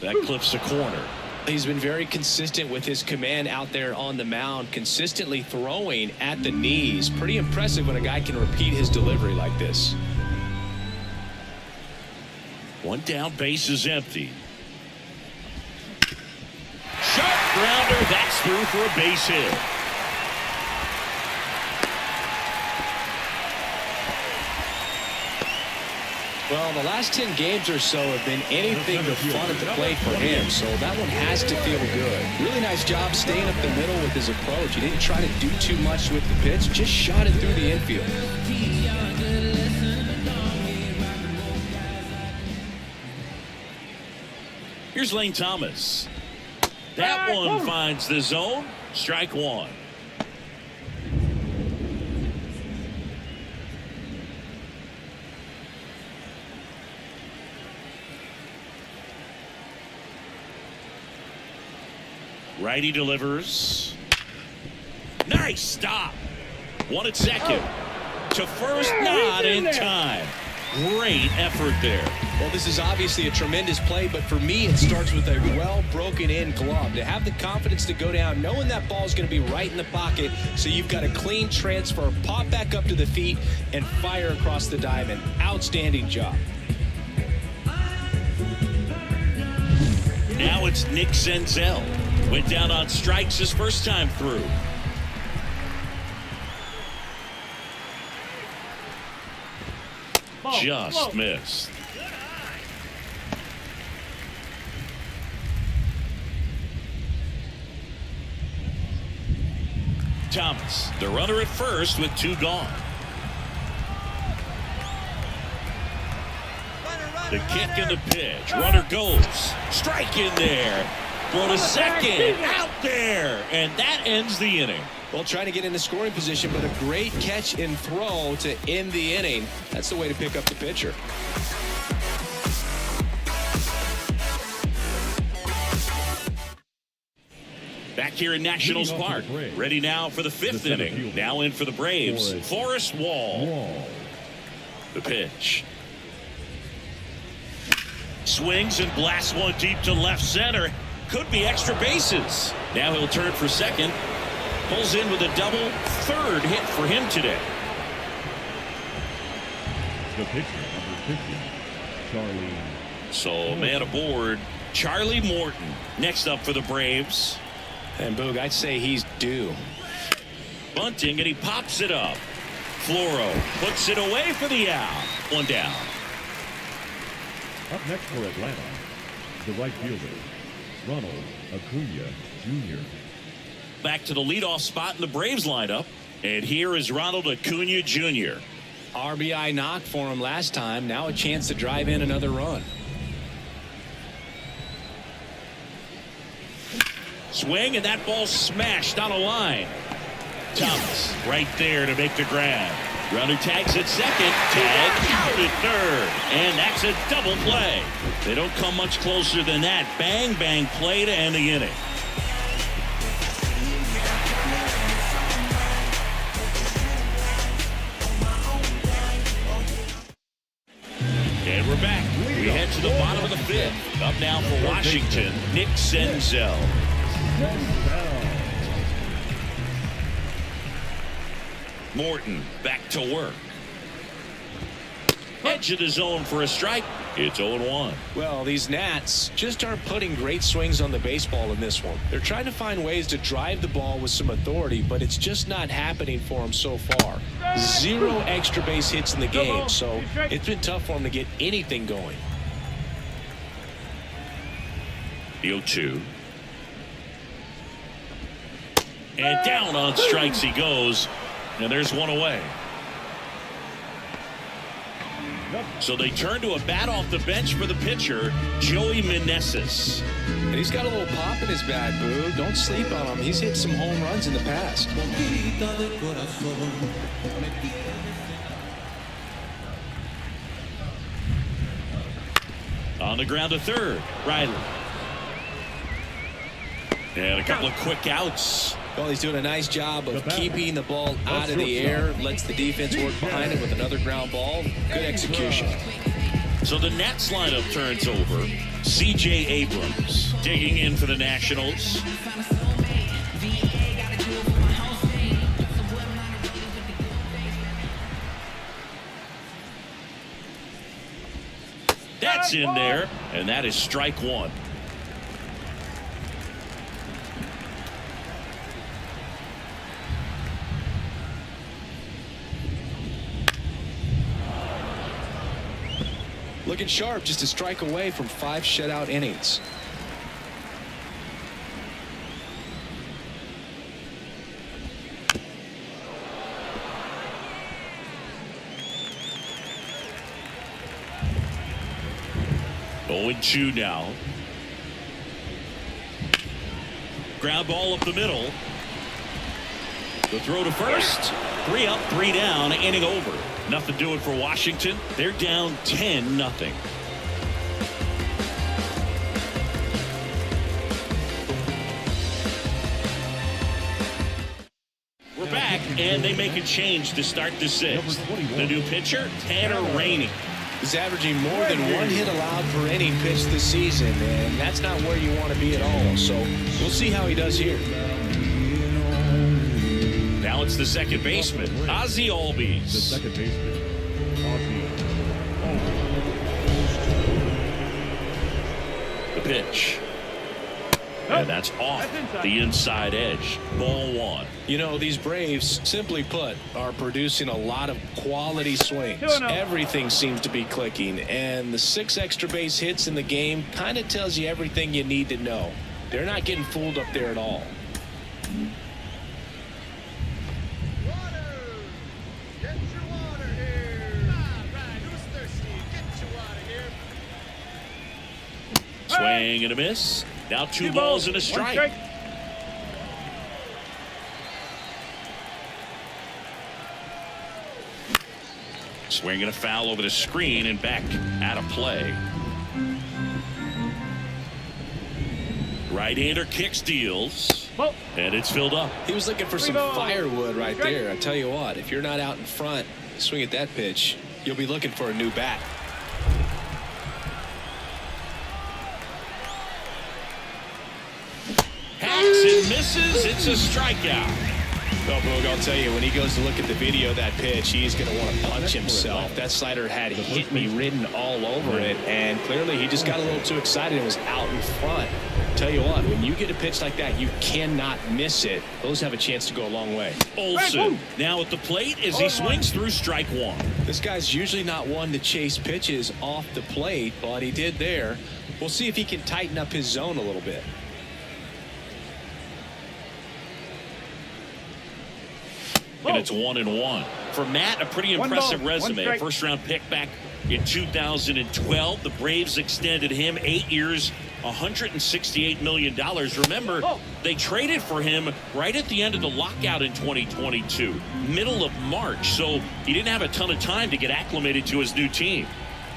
That clips the corner. He's been very consistent with his command out there on the mound, consistently throwing at the knees. Pretty impressive when a guy can repeat his delivery like this. 1 down, base is empty. Sharp grounder, that's through for a base hit. Well, the last 10 games or so have been anything but fun at the plate for him, so that one has to feel good. Really nice job staying up the middle with his approach. He didn't try to do too much with the pitch, just shot it through the infield. Here's Lane Thomas. That one finds the zone. Strike 1. Righty delivers. Nice stop. 1 at second. To first, not in time. Great effort there. Well, this is obviously a tremendous play, but for me, it starts with a well broken in glove. To have the confidence to go down, knowing that ball is going to be right in the pocket, so you've got a clean transfer, pop back up to the feet, and fire across the diamond. Outstanding job. Now it's Nick Senzel. Went down on strikes his first time through. Just missed. Thomas, the runner at first with 2 gone. The kick and the pitch. Runner goes. Strike in there. Throw to second. Out there. And that ends the inning. Well, trying to get into scoring position, but a great catch and throw to end the inning. That's the way to pick up the pitcher. Back here in Nationals Park. Ready now for the fifth inning. Now in for the Braves. Forrest Wall. The pitch. Swings and blasts one deep to left center. Could be extra bases. Now he'll turn for second. Pulls in with a double. Third hit for him today. The pitcher, number 50, Charlie. So man aboard, Charlie Morton. Next up for the Braves. And Boog, I'd say he's due. Bunting, and he pops it up. Floro puts it away for the out. One down. Up next for Atlanta, the right fielder, Ronald Acuna Jr. Back to the leadoff spot in the Braves lineup. And here is Ronald Acuna Jr. RBI knock for him last time. Now a chance to drive in another run. Swing, and that ball smashed on a line. Thomas right there to make the grab. Runner tags at second. Tag out at third. And that's a double play. They don't come much closer than that. Bang, bang play to end the inning. And we're back. We head to the bottom of the fifth. Up now for Washington, Nick Senzel. Morton back to work. Edge of the zone for a strike. It's 0-1. Well, these Nats just aren't putting great swings on the baseball in this one. They're trying to find ways to drive the ball with some authority, but it's just not happening for them so far. 0 extra base hits in the game, so it's been tough for them to get anything going. The 0-2. And down on strikes he goes. And there's one away. So they turn to a bat off the bench for the pitcher, Joey Meneses. And he's got a little pop in his bat, Boo. Don't sleep on him. He's hit some home runs in the past. On the ground to third, Riley. And a couple of quick outs. Well, he's doing a nice job of keeping the ball out of the air. Lets the defense work behind it with another ground ball. Good execution. So the Nats lineup turns over. C.J. Abrams digging in for the Nationals. That's in there, and that is strike one. Looking sharp, just a strike away from 5 shutout innings. Going 2 now. Ground ball up the middle. The throw to first. 3 up, 3 down, inning over. Nothing doing for Washington. They're down 10-0. We're back, and they make a change to start the 6th. The new pitcher, Tanner Rainey. He's averaging more than 1 hit allowed per inning pitched this season, and that's not where you want to be at all. So we'll see how he does here. Now it's the second baseman, Ozzie Albies. The second baseman, Ozzie The pitch. And that's off the inside edge. Ball 1. You know, these Braves, simply put, are producing a lot of quality swings. Everything seems to be clicking, and the 6 extra base hits in the game kind of tells you everything you need to know. They're not getting fooled up there at all. Swing and a miss. Now 2 balls and a strike. Swinging a foul over the screen and back out of play. Right-hander kicks, deals, and it's filled up. He was looking for some firewood right there. I tell you what, if you're not out in front, swing at that pitch, you'll be looking for a new bat. Hacks and misses. It's a strikeout. Well, Boog, I'll tell you, when he goes to look at the video of that pitch, he's going to want to punch himself. That slider had hit me written all over it, and clearly he just got a little too excited and was out in front. Tell you what, when you get a pitch like that, you cannot miss it. Those have a chance to go a long way. Olsen now at the plate as he swings through strike one. This guy's usually not one to chase pitches off the plate, but he did there. We'll see if he can tighten up his zone a little bit. And it's 1-1. For Matt, a pretty impressive resume. A first-round pick back in 2012. The Braves extended him 8 years, $168 million. Remember, they traded for him right at the end of the lockout in 2022, middle of March. So he didn't have a ton of time to get acclimated to his new team.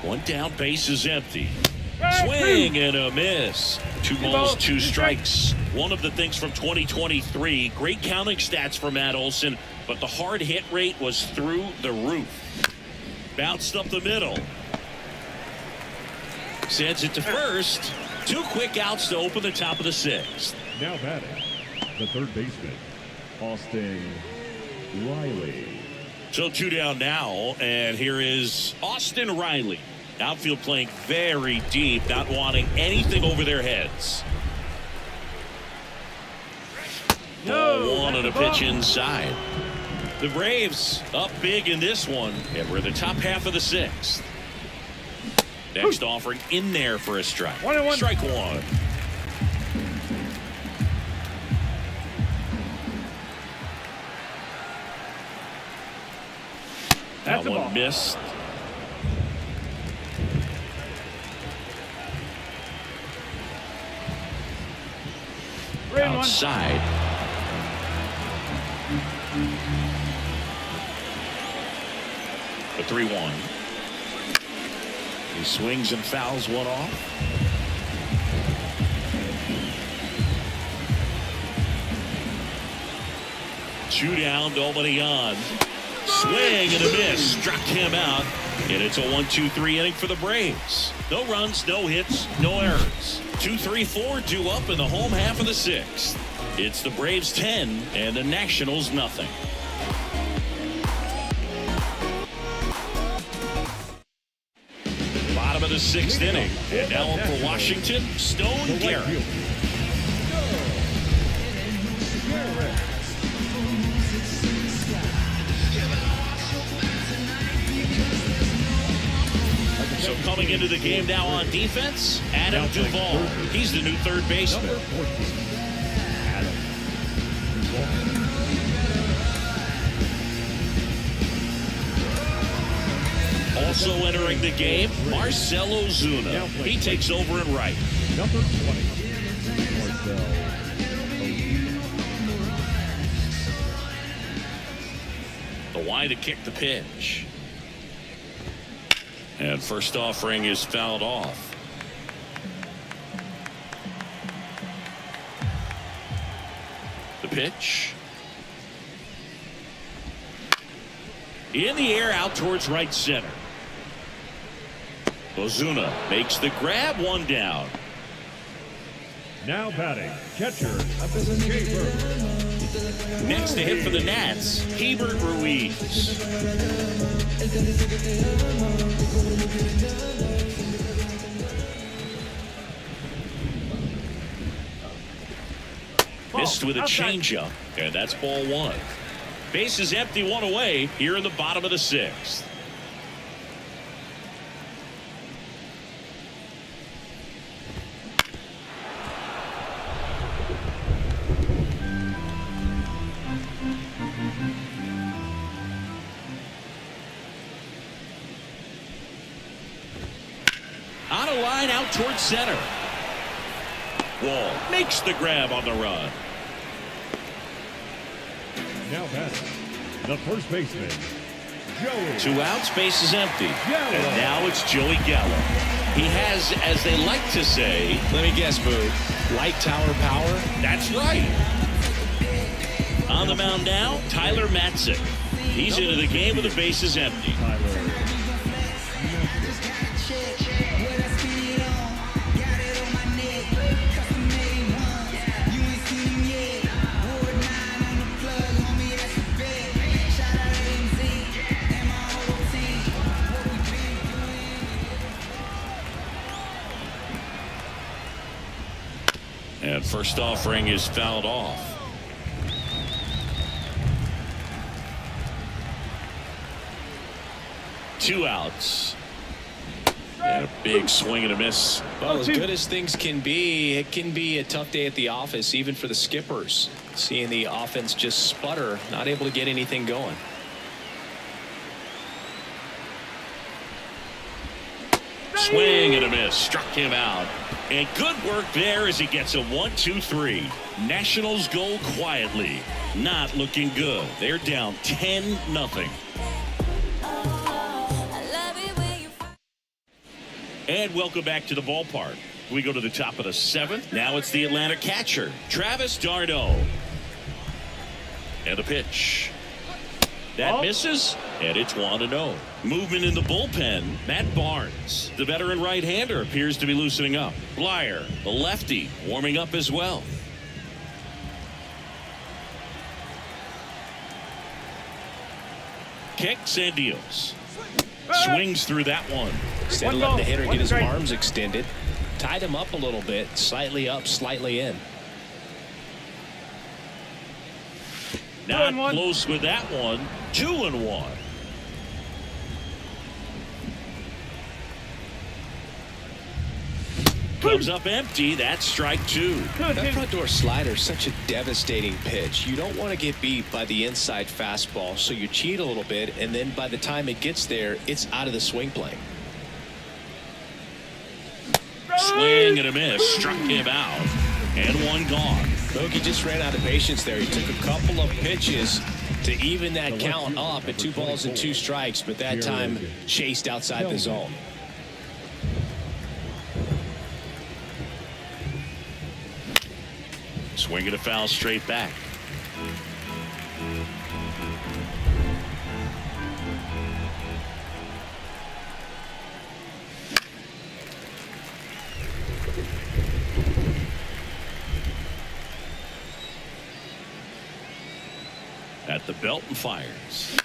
1 down, base is empty. Swing and a miss. 2 balls, 2 strikes. One of the things from 2023, great counting stats for Matt Olsen, but the hard hit rate was through the roof. Bounced up the middle. Sends it to first. 2 quick outs to open the top of the 6th. Now batting, the third baseman, Austin Riley. So 2 down now, and here is Austin Riley. Outfield playing very deep, not wanting anything over their heads. Ball 1 on a pitch inside. The Braves up big in this one, and we're in the top half of the 6th. Next offering in there for a strike. Strike 1. That one missed. Outside. The 3-1. He swings and fouls one off. Two down, nobody on. Swing and a miss. Struck him out. And it's a 1-2-3 inning for the Braves. No runs, no hits, no errors. 2-3-4 due up in the home half of the 6th. It's the Braves 10 and the Nationals nothing. Bottom of the 6th inning. And now up for Washington, Stone Garrett. So coming into the game now on defense, Adam Duvall. He's the new third baseman. Also entering the game, Marcell Ozuna. He takes over in right. Number 20, Marcell Ozuna. The Y to kick the pitch. And first offering is fouled off. The pitch. In the air out towards right center. Ozuna makes the grab, 1 down. Now batting, catcher, Hebert. Next to hit for the Nats, Hebert Ruiz. Missed with a changeup, and that's ball 1. Base is empty, 1 away here in the bottom of the 6th. On a line out towards center. Wall makes the grab on the run. Now batting, the first baseman, Joey. 2 outs, base is empty. Gallo. And now it's Joey Gallo. He has, as they like to say, Let me guess, Boo. Light tower power? that's right. On the mound now, Tyler Matzik. He's into the game with the bases empty. And first offering is fouled off. Two outs. And a big swing and a miss. Well, as good as things can be, it can be a tough day at the office, even for the skippers. Seeing the offense just sputter, not able to get anything going. Swing and a miss. Struck him out. And good work there as he gets a 1-2-3. Nationals go quietly. Not looking good. They're down 10-0. And welcome back to the ballpark. We go to the top of the 7th. Now it's the Atlanta catcher, Travis d'Arnaud. And the pitch. That misses, and it's 1-0. Movement in the bullpen, Matt Barnes. The veteran right-hander appears to be loosening up. Blyer, the lefty, warming up as well. Kicks and deals. Swings through that one. Instead of letting the hitter get his arms extended, tied him up a little bit, slightly up, slightly in. Not close with that one. 2-1. Comes up empty. That's strike 2. That front door slider is such a devastating pitch. You don't want to get beat by the inside fastball, so you cheat a little bit, and then by the time it gets there, it's out of the swing plane. Swing and a miss. Struck him out. And one gone. Bogey just ran out of patience there. He took a couple of pitches to even that count up at 2 balls and 2 strikes, but that time chased outside the zone. Swing and a foul straight back. At the belt and fires.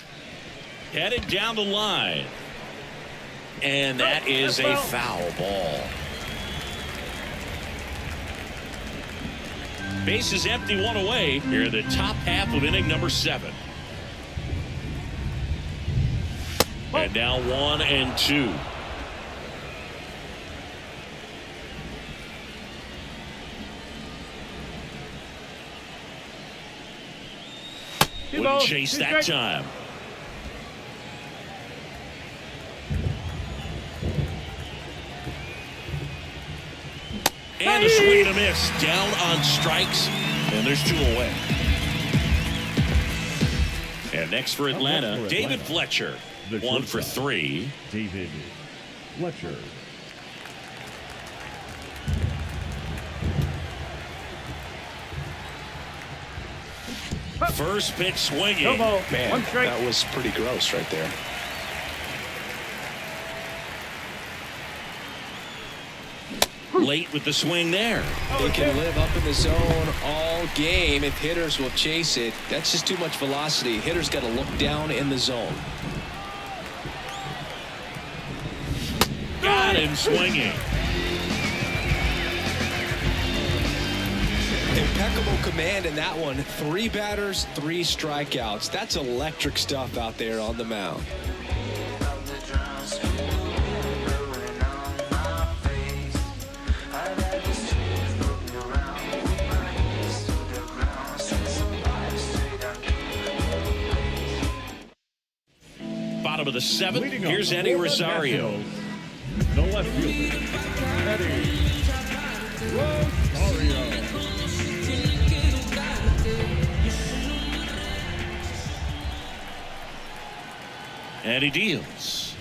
Headed down the line. And that is a foul ball. Base is empty, 1 away. Here in the top half of inning number 7. And now 1-2. Wouldn't chase that time. And a swing and a miss. Down on strikes. And there's 2 away. And next for Atlanta, David Fletcher. 1 for 3. David Fletcher. First pitch swinging. Man, that was pretty gross right there. Late with the swing there. They can live up in the zone all game if hitters will chase it. That's just too much velocity. Hitters got to look down in the zone. Got him swinging. Impeccable command in that one. 3 batters, 3 strikeouts. That's electric stuff out there on the mound. Bottom of the 7th. Here's Eddie Rosario. The left fielder, Eddie Rosario. And he deals.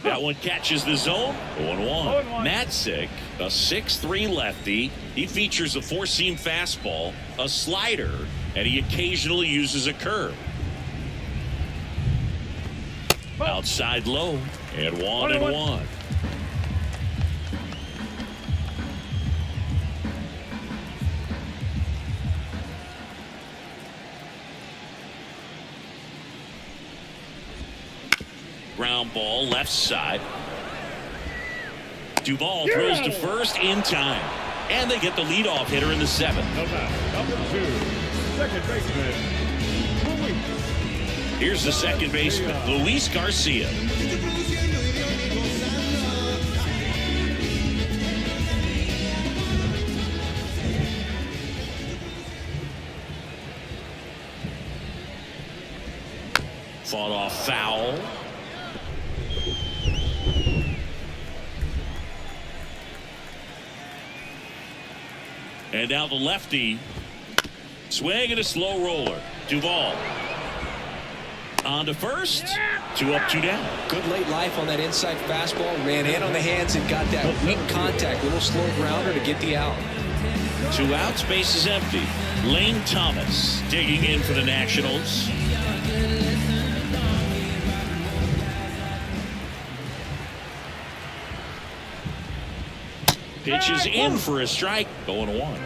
That one catches the zone. 0-1. Matzik, a 6'3 lefty. He features a four-seam fastball, a slider, and he occasionally uses a curve. Outside low, and 1-1. Ground ball left side. Duvall throws to first in time. And they get the leadoff hitter in the seventh. Number 2, second baseman, Luis. Here's the second baseman, Luis Garcia. Fought off foul. And now the lefty. Swing and a slow roller. Duvall. On to first. 2 up, 2 down. Good late life on that inside fastball. Ran in on the hands and got that weak contact. Little slow grounder to get the out. 2 outs, base is empty. Lane Thomas digging in for the Nationals. Pitches in for a strike. 0-1.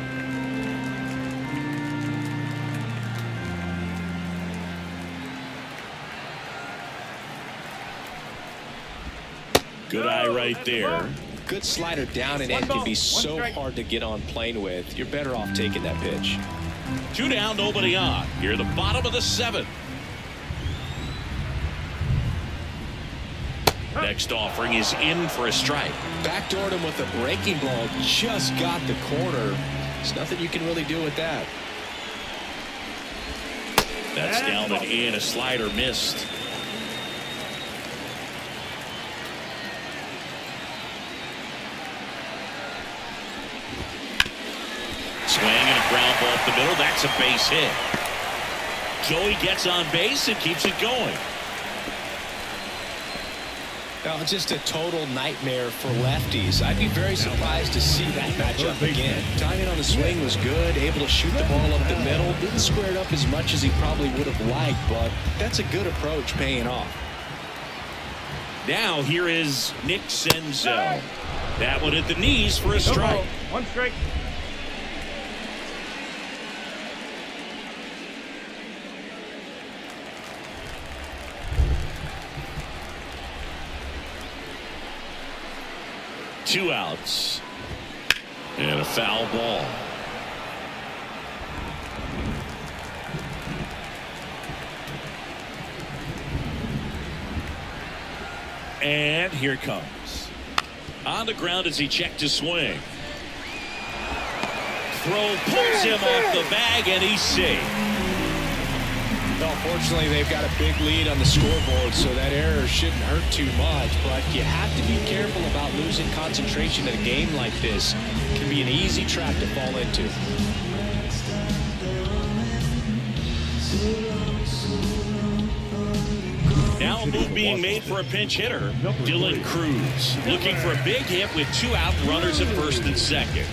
Good eye right there. Good slider down and in can be so hard to get on plane with. You're better off taking that pitch. 2 down, nobody on. Here at the bottom of the 7th. Next offering is in for a strike. Backdoored him with a breaking ball. Just got the corner. There's nothing you can really do with that. That's down and in. A slider missed. Swing and a ground ball up the middle. That's a base hit. Joey gets on base and keeps it going. Now, just a total nightmare for lefties. I'd be very surprised to see that matchup again. Timing on the swing was good, able to shoot the ball up the middle. Didn't square it up as much as he probably would have liked, but that's a good approach paying off. Now here is Nick Senzel. That one at the knees for a strike. 1 strike. Two outs. And a foul ball. And here it comes. On the ground as he checked his swing. Throw pulls him off the bag and he's safe. Well, fortunately, they've got a big lead on the scoreboard, so that error shouldn't hurt too much. But you have to be careful about losing concentration in a game like this. It can be an easy trap to fall into. Now a move being made for a pinch hitter. Dylan Cruz looking for a big hit with 2 out, runners at first and second.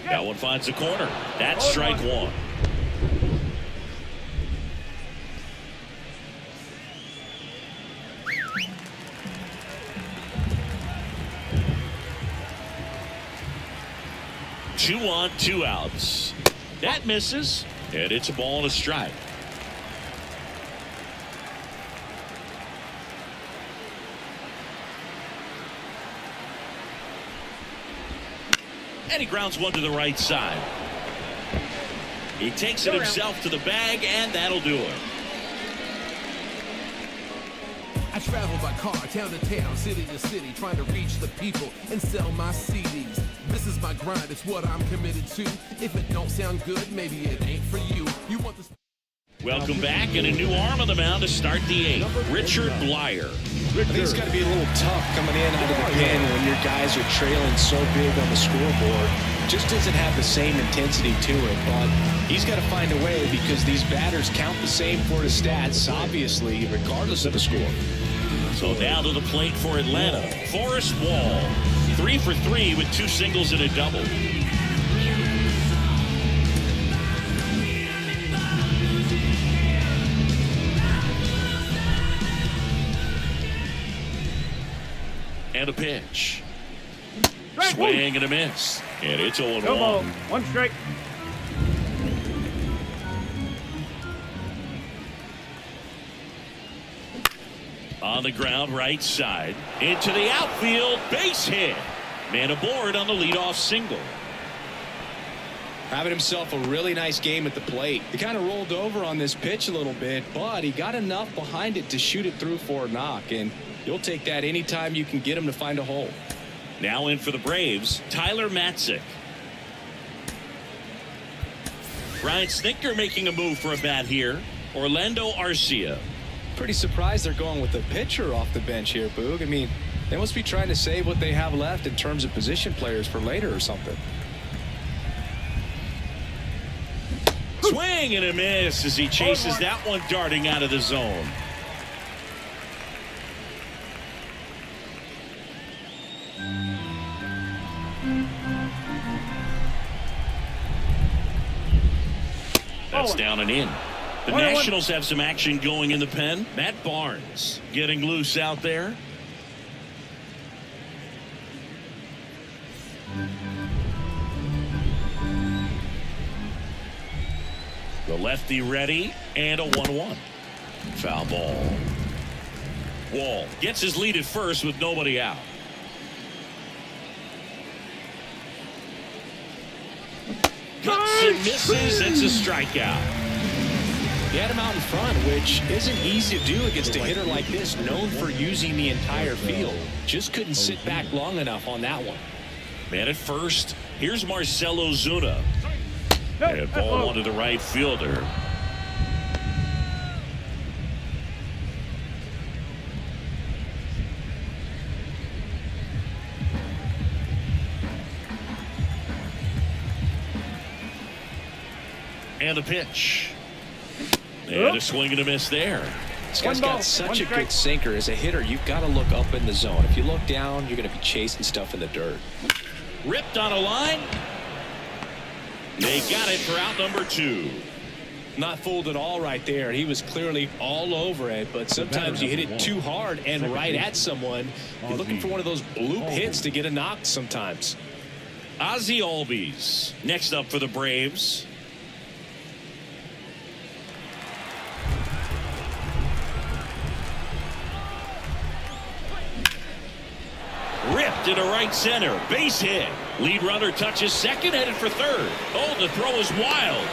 That one finds the corner. That's strike 1. Two on, 2 outs. That misses, and it's a ball and a strike. And he grounds one to the right side. He takes it himself to the bag, and that'll do it. I travel by car, town to town, city to city, trying to reach the people and sell my CDs. This is my grind, it's what I'm committed to. If it don't sound good, maybe it ain't for you. You want this? Welcome back, and a new arm on the mound to start the 8th. Richard Blyer. I think it's got to be a little tough coming in out of the pen when your guys are trailing so big on the scoreboard. Just doesn't have the same intensity to it, but he's got to find a way because these batters count the same for his stats, obviously, regardless of the score. So now to the plate for Atlanta, Forrest Wall. 3 for 3 with 2 singles and a double. And a pitch. Swing and a miss. And it's 0-1. No ball. 1 strike. On the ground, right side. Into the outfield. Base hit. Man aboard on the leadoff single. Having himself a really nice game at the plate. He kind of rolled over on this pitch a little bit, but he got enough behind it to shoot it through for a knock. And you'll take that anytime you can get him to find a hole. Now in for the Braves, Tyler Matzik. Ryan Snitker making a move for a bat here. Orlando Arcia. Pretty surprised they're going with a pitcher off the bench here, Boog. I mean, they must be trying to save what they have left in terms of position players for later or something. Swing and a miss as he chases that one darting out of the zone. That's down and in. The Nationals have some action going in the pen. Matt Barnes getting loose out there. The lefty ready and a 1-1. Foul ball. Wall gets his lead at first with nobody out. Cuts and misses. It's a strikeout. He had him out in front, which isn't easy to do against a hitter like this, known for using the entire field. Just couldn't sit back long enough on that one. Man at first. Here's Marcell Ozuna. And ball one to the right fielder. And a pitch. And a swing and a miss there. This guy's got such a good sinker. As a hitter, you've got to look up in the zone. If you look down, you're going to be chasing stuff in the dirt. Ripped on a line. They got it for out number 2. Not fooled at all right there. He was clearly all over it, but sometimes you hit it too hard and right at someone. You're looking for one of those bloop hits to get a knock sometimes. Ozzie Albies next up for the Braves. Ripped into right center. Base hit. Lead runner touches second, headed for third. Oh, the throw is wild.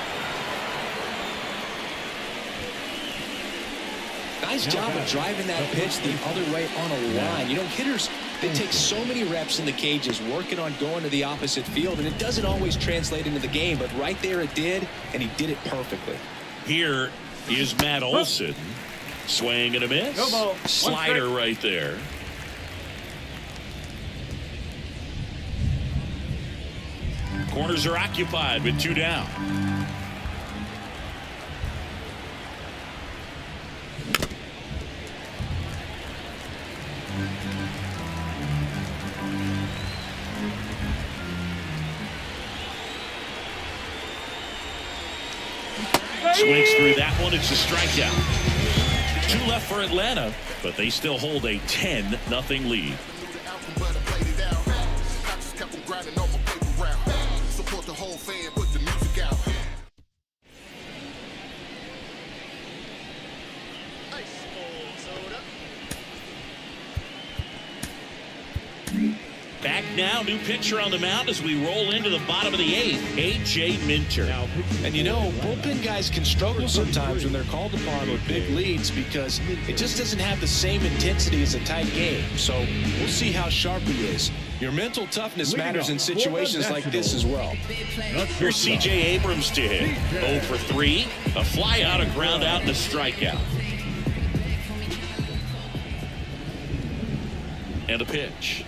Nice job of driving that pitch the other way on a line. You know, hitters, they take so many reps in the cages working on going to the opposite field, and it doesn't always translate into the game, but right there it did, and he did it perfectly. Here is Matt Olson. Swing and a miss. No ball. Slider right there. Corners are occupied with 2 down. Swings through that one. It's a strikeout. 2 left for Atlanta, but they still hold a 10-0 lead. Back now, new pitcher on the mound as we roll into the bottom of the 8th, A.J. Minter. And you know, bullpen guys can struggle sometimes when they're called upon with big leads because it just doesn't have the same intensity as a tight game. So we'll see how sharp he is. Your mental toughness matters in situations like this as well. Here's C.J. Abrams to hit. 0 for 3, a fly out, a ground out, and a strikeout. And a pitch.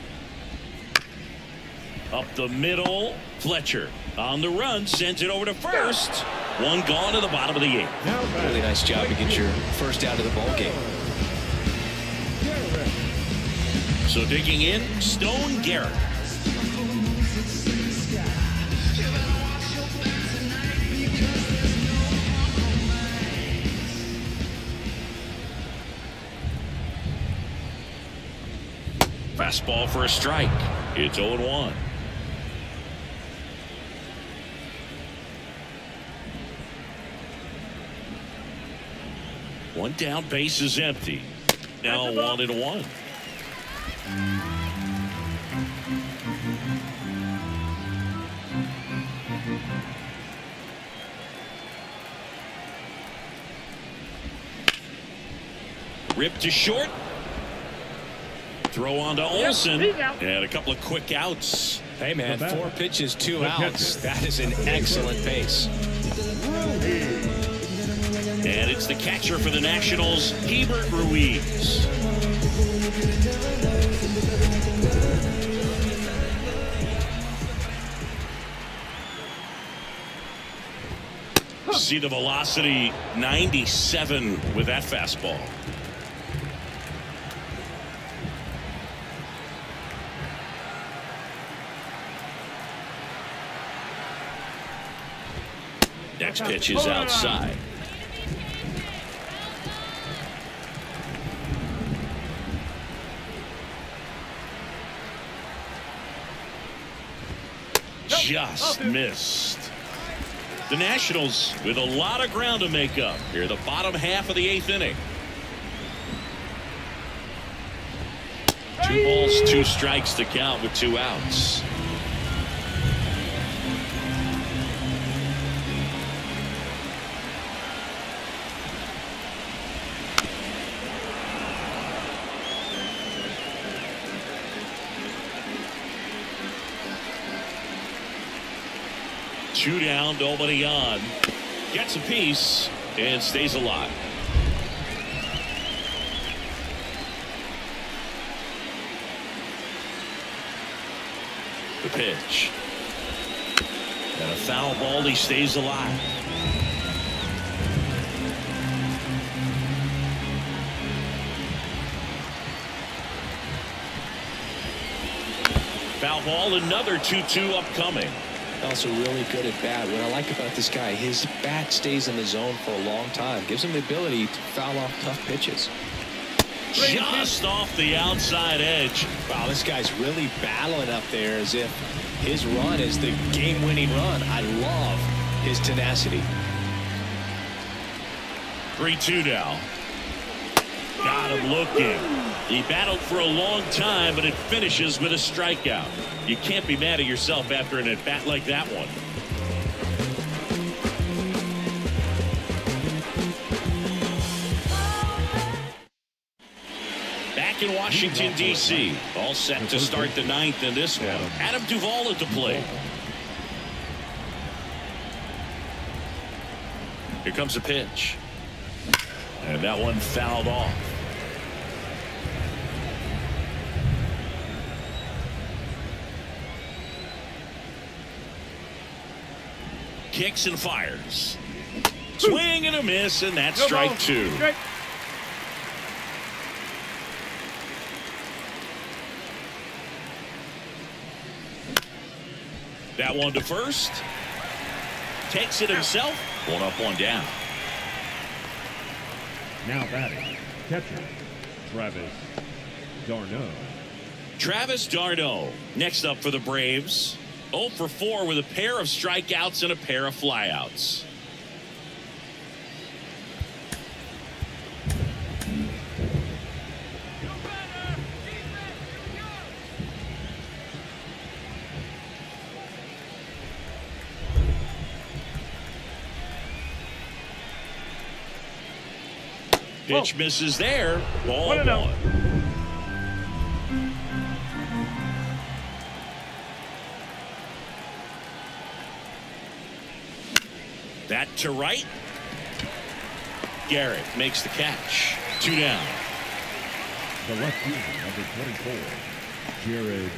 Up the middle. Fletcher on the run, sends it over to first. One gone to the bottom of the 8th. Really nice job to get your first out of the ball game. So digging in, Stone Garrett. Fastball for a strike. It's 0-1. One down, base is empty. Now 1-1. Ripped to short. Throw on to Olsen. And a couple of quick outs. Hey, man, 4 pitches, 2 outs. That is an excellent pace. And it's the catcher for the Nationals, Hebert Ruiz. See the velocity, 97 with that fastball. Next pitch is outside. Just missed. The Nationals with a lot of ground to make up here, the bottom half of the 8th inning. 2 balls, 2 strikes to count with 2 outs. Two down, nobody on. Gets a piece and stays alive. The pitch. And a foul ball, he stays alive. Foul ball, another 2-2 upcoming. Also really good at bat. What I like about this guy, his bat stays in the zone for a long time. Gives him the ability to foul off tough pitches. Just off the outside edge. Wow, this guy's really battling up there as if his run is the game-winning run. I love his tenacity. 3-2 now. Got him looking. He battled for a long time, but it finishes with a strikeout. You can't be mad at yourself after an at-bat like that one. Back in Washington, D.C., all set to start the 9th in this one. Adam Duvall at the plate. Here comes a pitch. And that one fouled off. Kicks and fires. Swing and a miss, and that's strike 2. That one to first. Takes it himself. 1 up, 1 down. Now batting, catcher, Travis d'Arnaud. Travis d'Arnaud next up for the Braves. 0 for 4 with a pair of strikeouts and a pair of flyouts. Pitch misses there. Ball 1. That to right. Garrett makes the catch. 2 down. The left fielder, number 24, Jared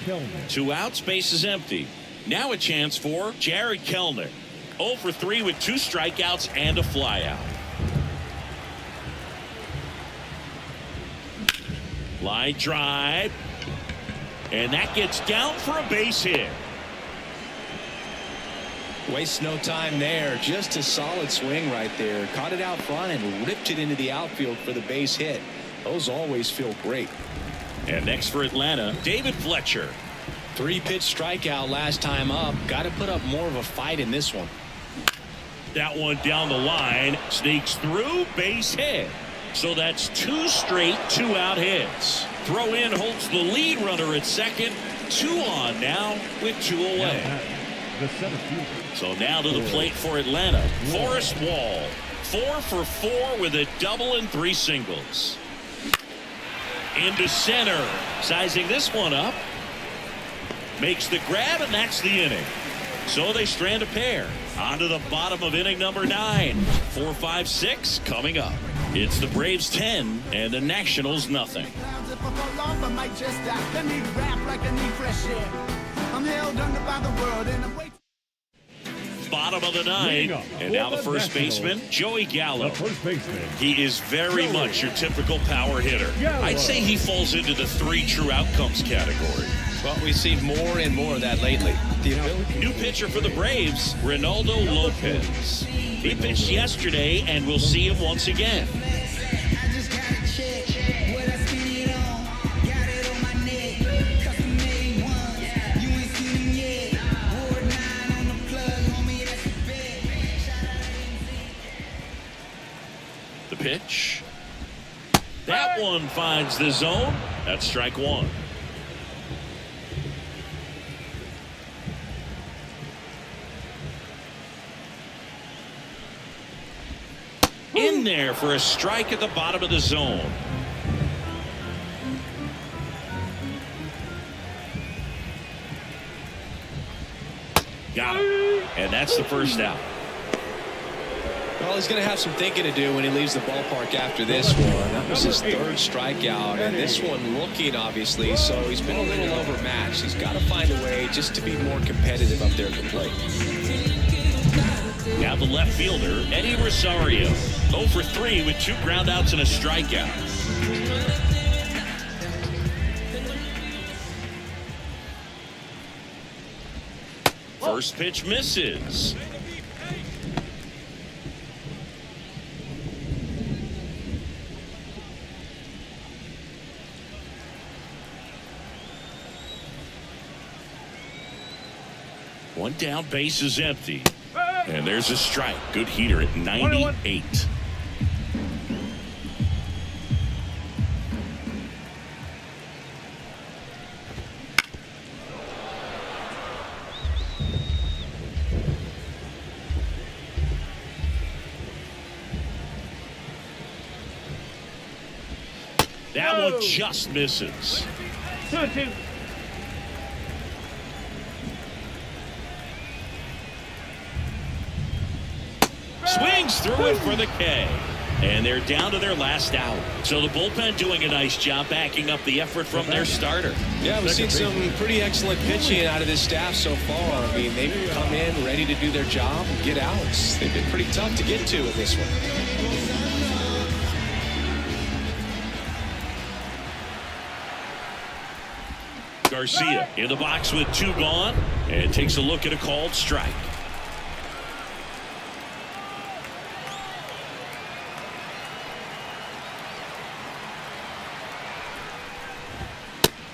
Kellner. 2 outs, base is empty. Now a chance for Jared Kellner. 0 for 3 with 2 strikeouts and a flyout. Line drive. And that gets down for a base hit. Wastes no time there. Just a solid swing right there. Caught it out front and ripped it into the outfield for the base hit. Those always feel great. And next for Atlanta, David Fletcher. 3-pitch strikeout last time up. Got to put up more of a fight in this one. That one down the line, sneaks through, base hit. So that's 2 straight 2-out hits. Throw in holds the lead runner at second. 2 on now with 2 away. The center fielder. So now to the plate for Atlanta, Forrest Wall. 4 for 4 with a double and 3 singles. Into center, sizing this one up. Makes the grab, and that's the inning. So they strand a pair. On to the bottom of inning number 9. 4, 5, 6 coming up. It's the Braves 10 and the Nationals nothing. Bottom of the 9, and now the first baseman, Joey Gallo. The first baseman. He is very much your typical power hitter. I'd say he falls into the 3 true outcomes category. Well, we see more and more of that lately. New pitcher for the Braves, Ronaldo Lopez. He pitched yesterday, and we'll see him once again. The pitch. That one finds the zone. That's strike 1. In there for a strike at the bottom of the zone. Got him. And that's the first out. Well, he's going to have some thinking to do when he leaves the ballpark after this one. That was his 3rd strikeout, and this one looking, obviously, so he's been a little overmatched. He's got to find a way just to be more competitive up there at the plate. Now the left fielder, Eddie Rosario. 0 for 3 with 2 groundouts and a strikeout. First pitch misses. One down, base is empty. And there's a strike. Good heater at 98. That one just misses. 2-2. Swings through it for the K. And they're down to their last out. So the bullpen doing a nice job backing up the effort from their starter. Yeah, we've seen some pretty excellent pitching out of this staff so far. I mean, they've come in ready to do their job and get outs. They've been pretty tough to get to in this one. Garcia in the box with 2 gone and takes a look at a called strike.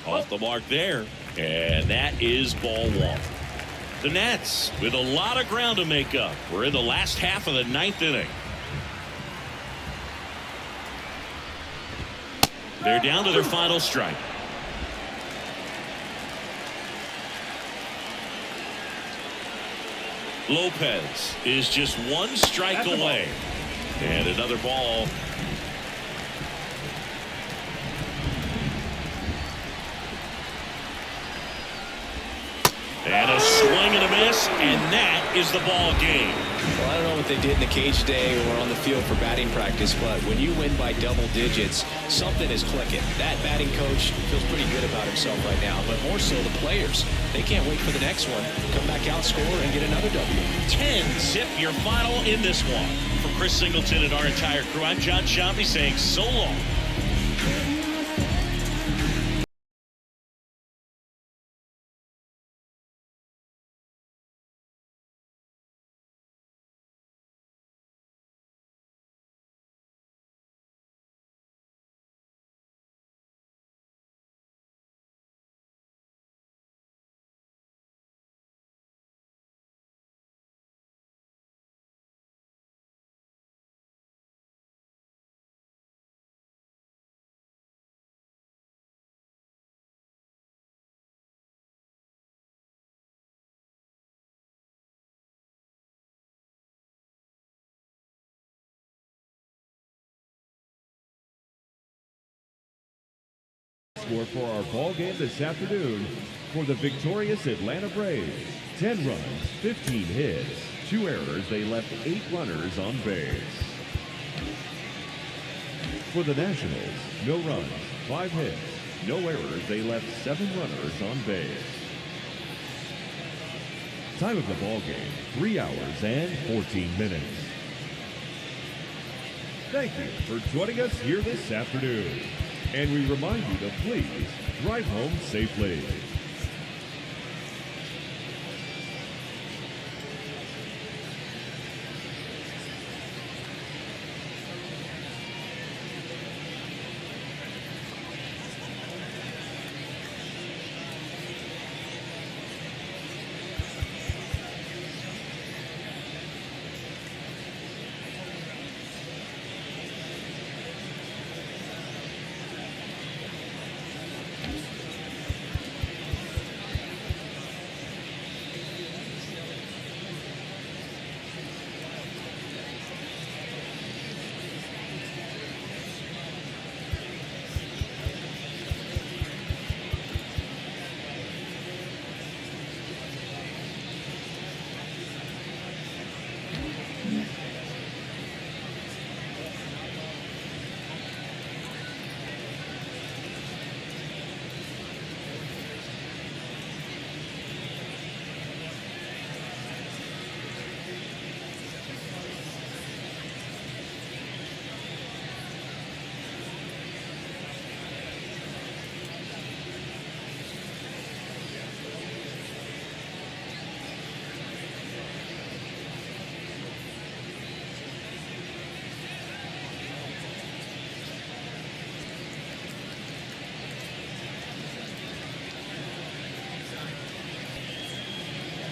Off the mark there, and that is ball 1. The Nats with a lot of ground to make up. We're in the last half of the 9th inning. They're down to their final strike. Lopez is just 1 strike away. And another ball. And a swing and a miss, and that is the ball game. Well, I don't know what they did in the cage today or on the field for batting practice, but when you win by double digits, something is clicking. That batting coach feels pretty good about himself right now, but more so the players. They can't wait for the next one. Come back out, score, and get another W. 10-zip your final in this one. For Chris Singleton and our entire crew, I'm John Shambi saying so long. Score for our ball game this afternoon for the victorious Atlanta Braves. 10 runs, 15 hits, 2 errors. They left 8 runners on base. For the Nationals, no runs, 5 hits, no errors. They left 7 runners on base. Time of the ball game, 3 hours and 14 minutes. Thank you for joining us here this afternoon. And we remind you to please drive home safely.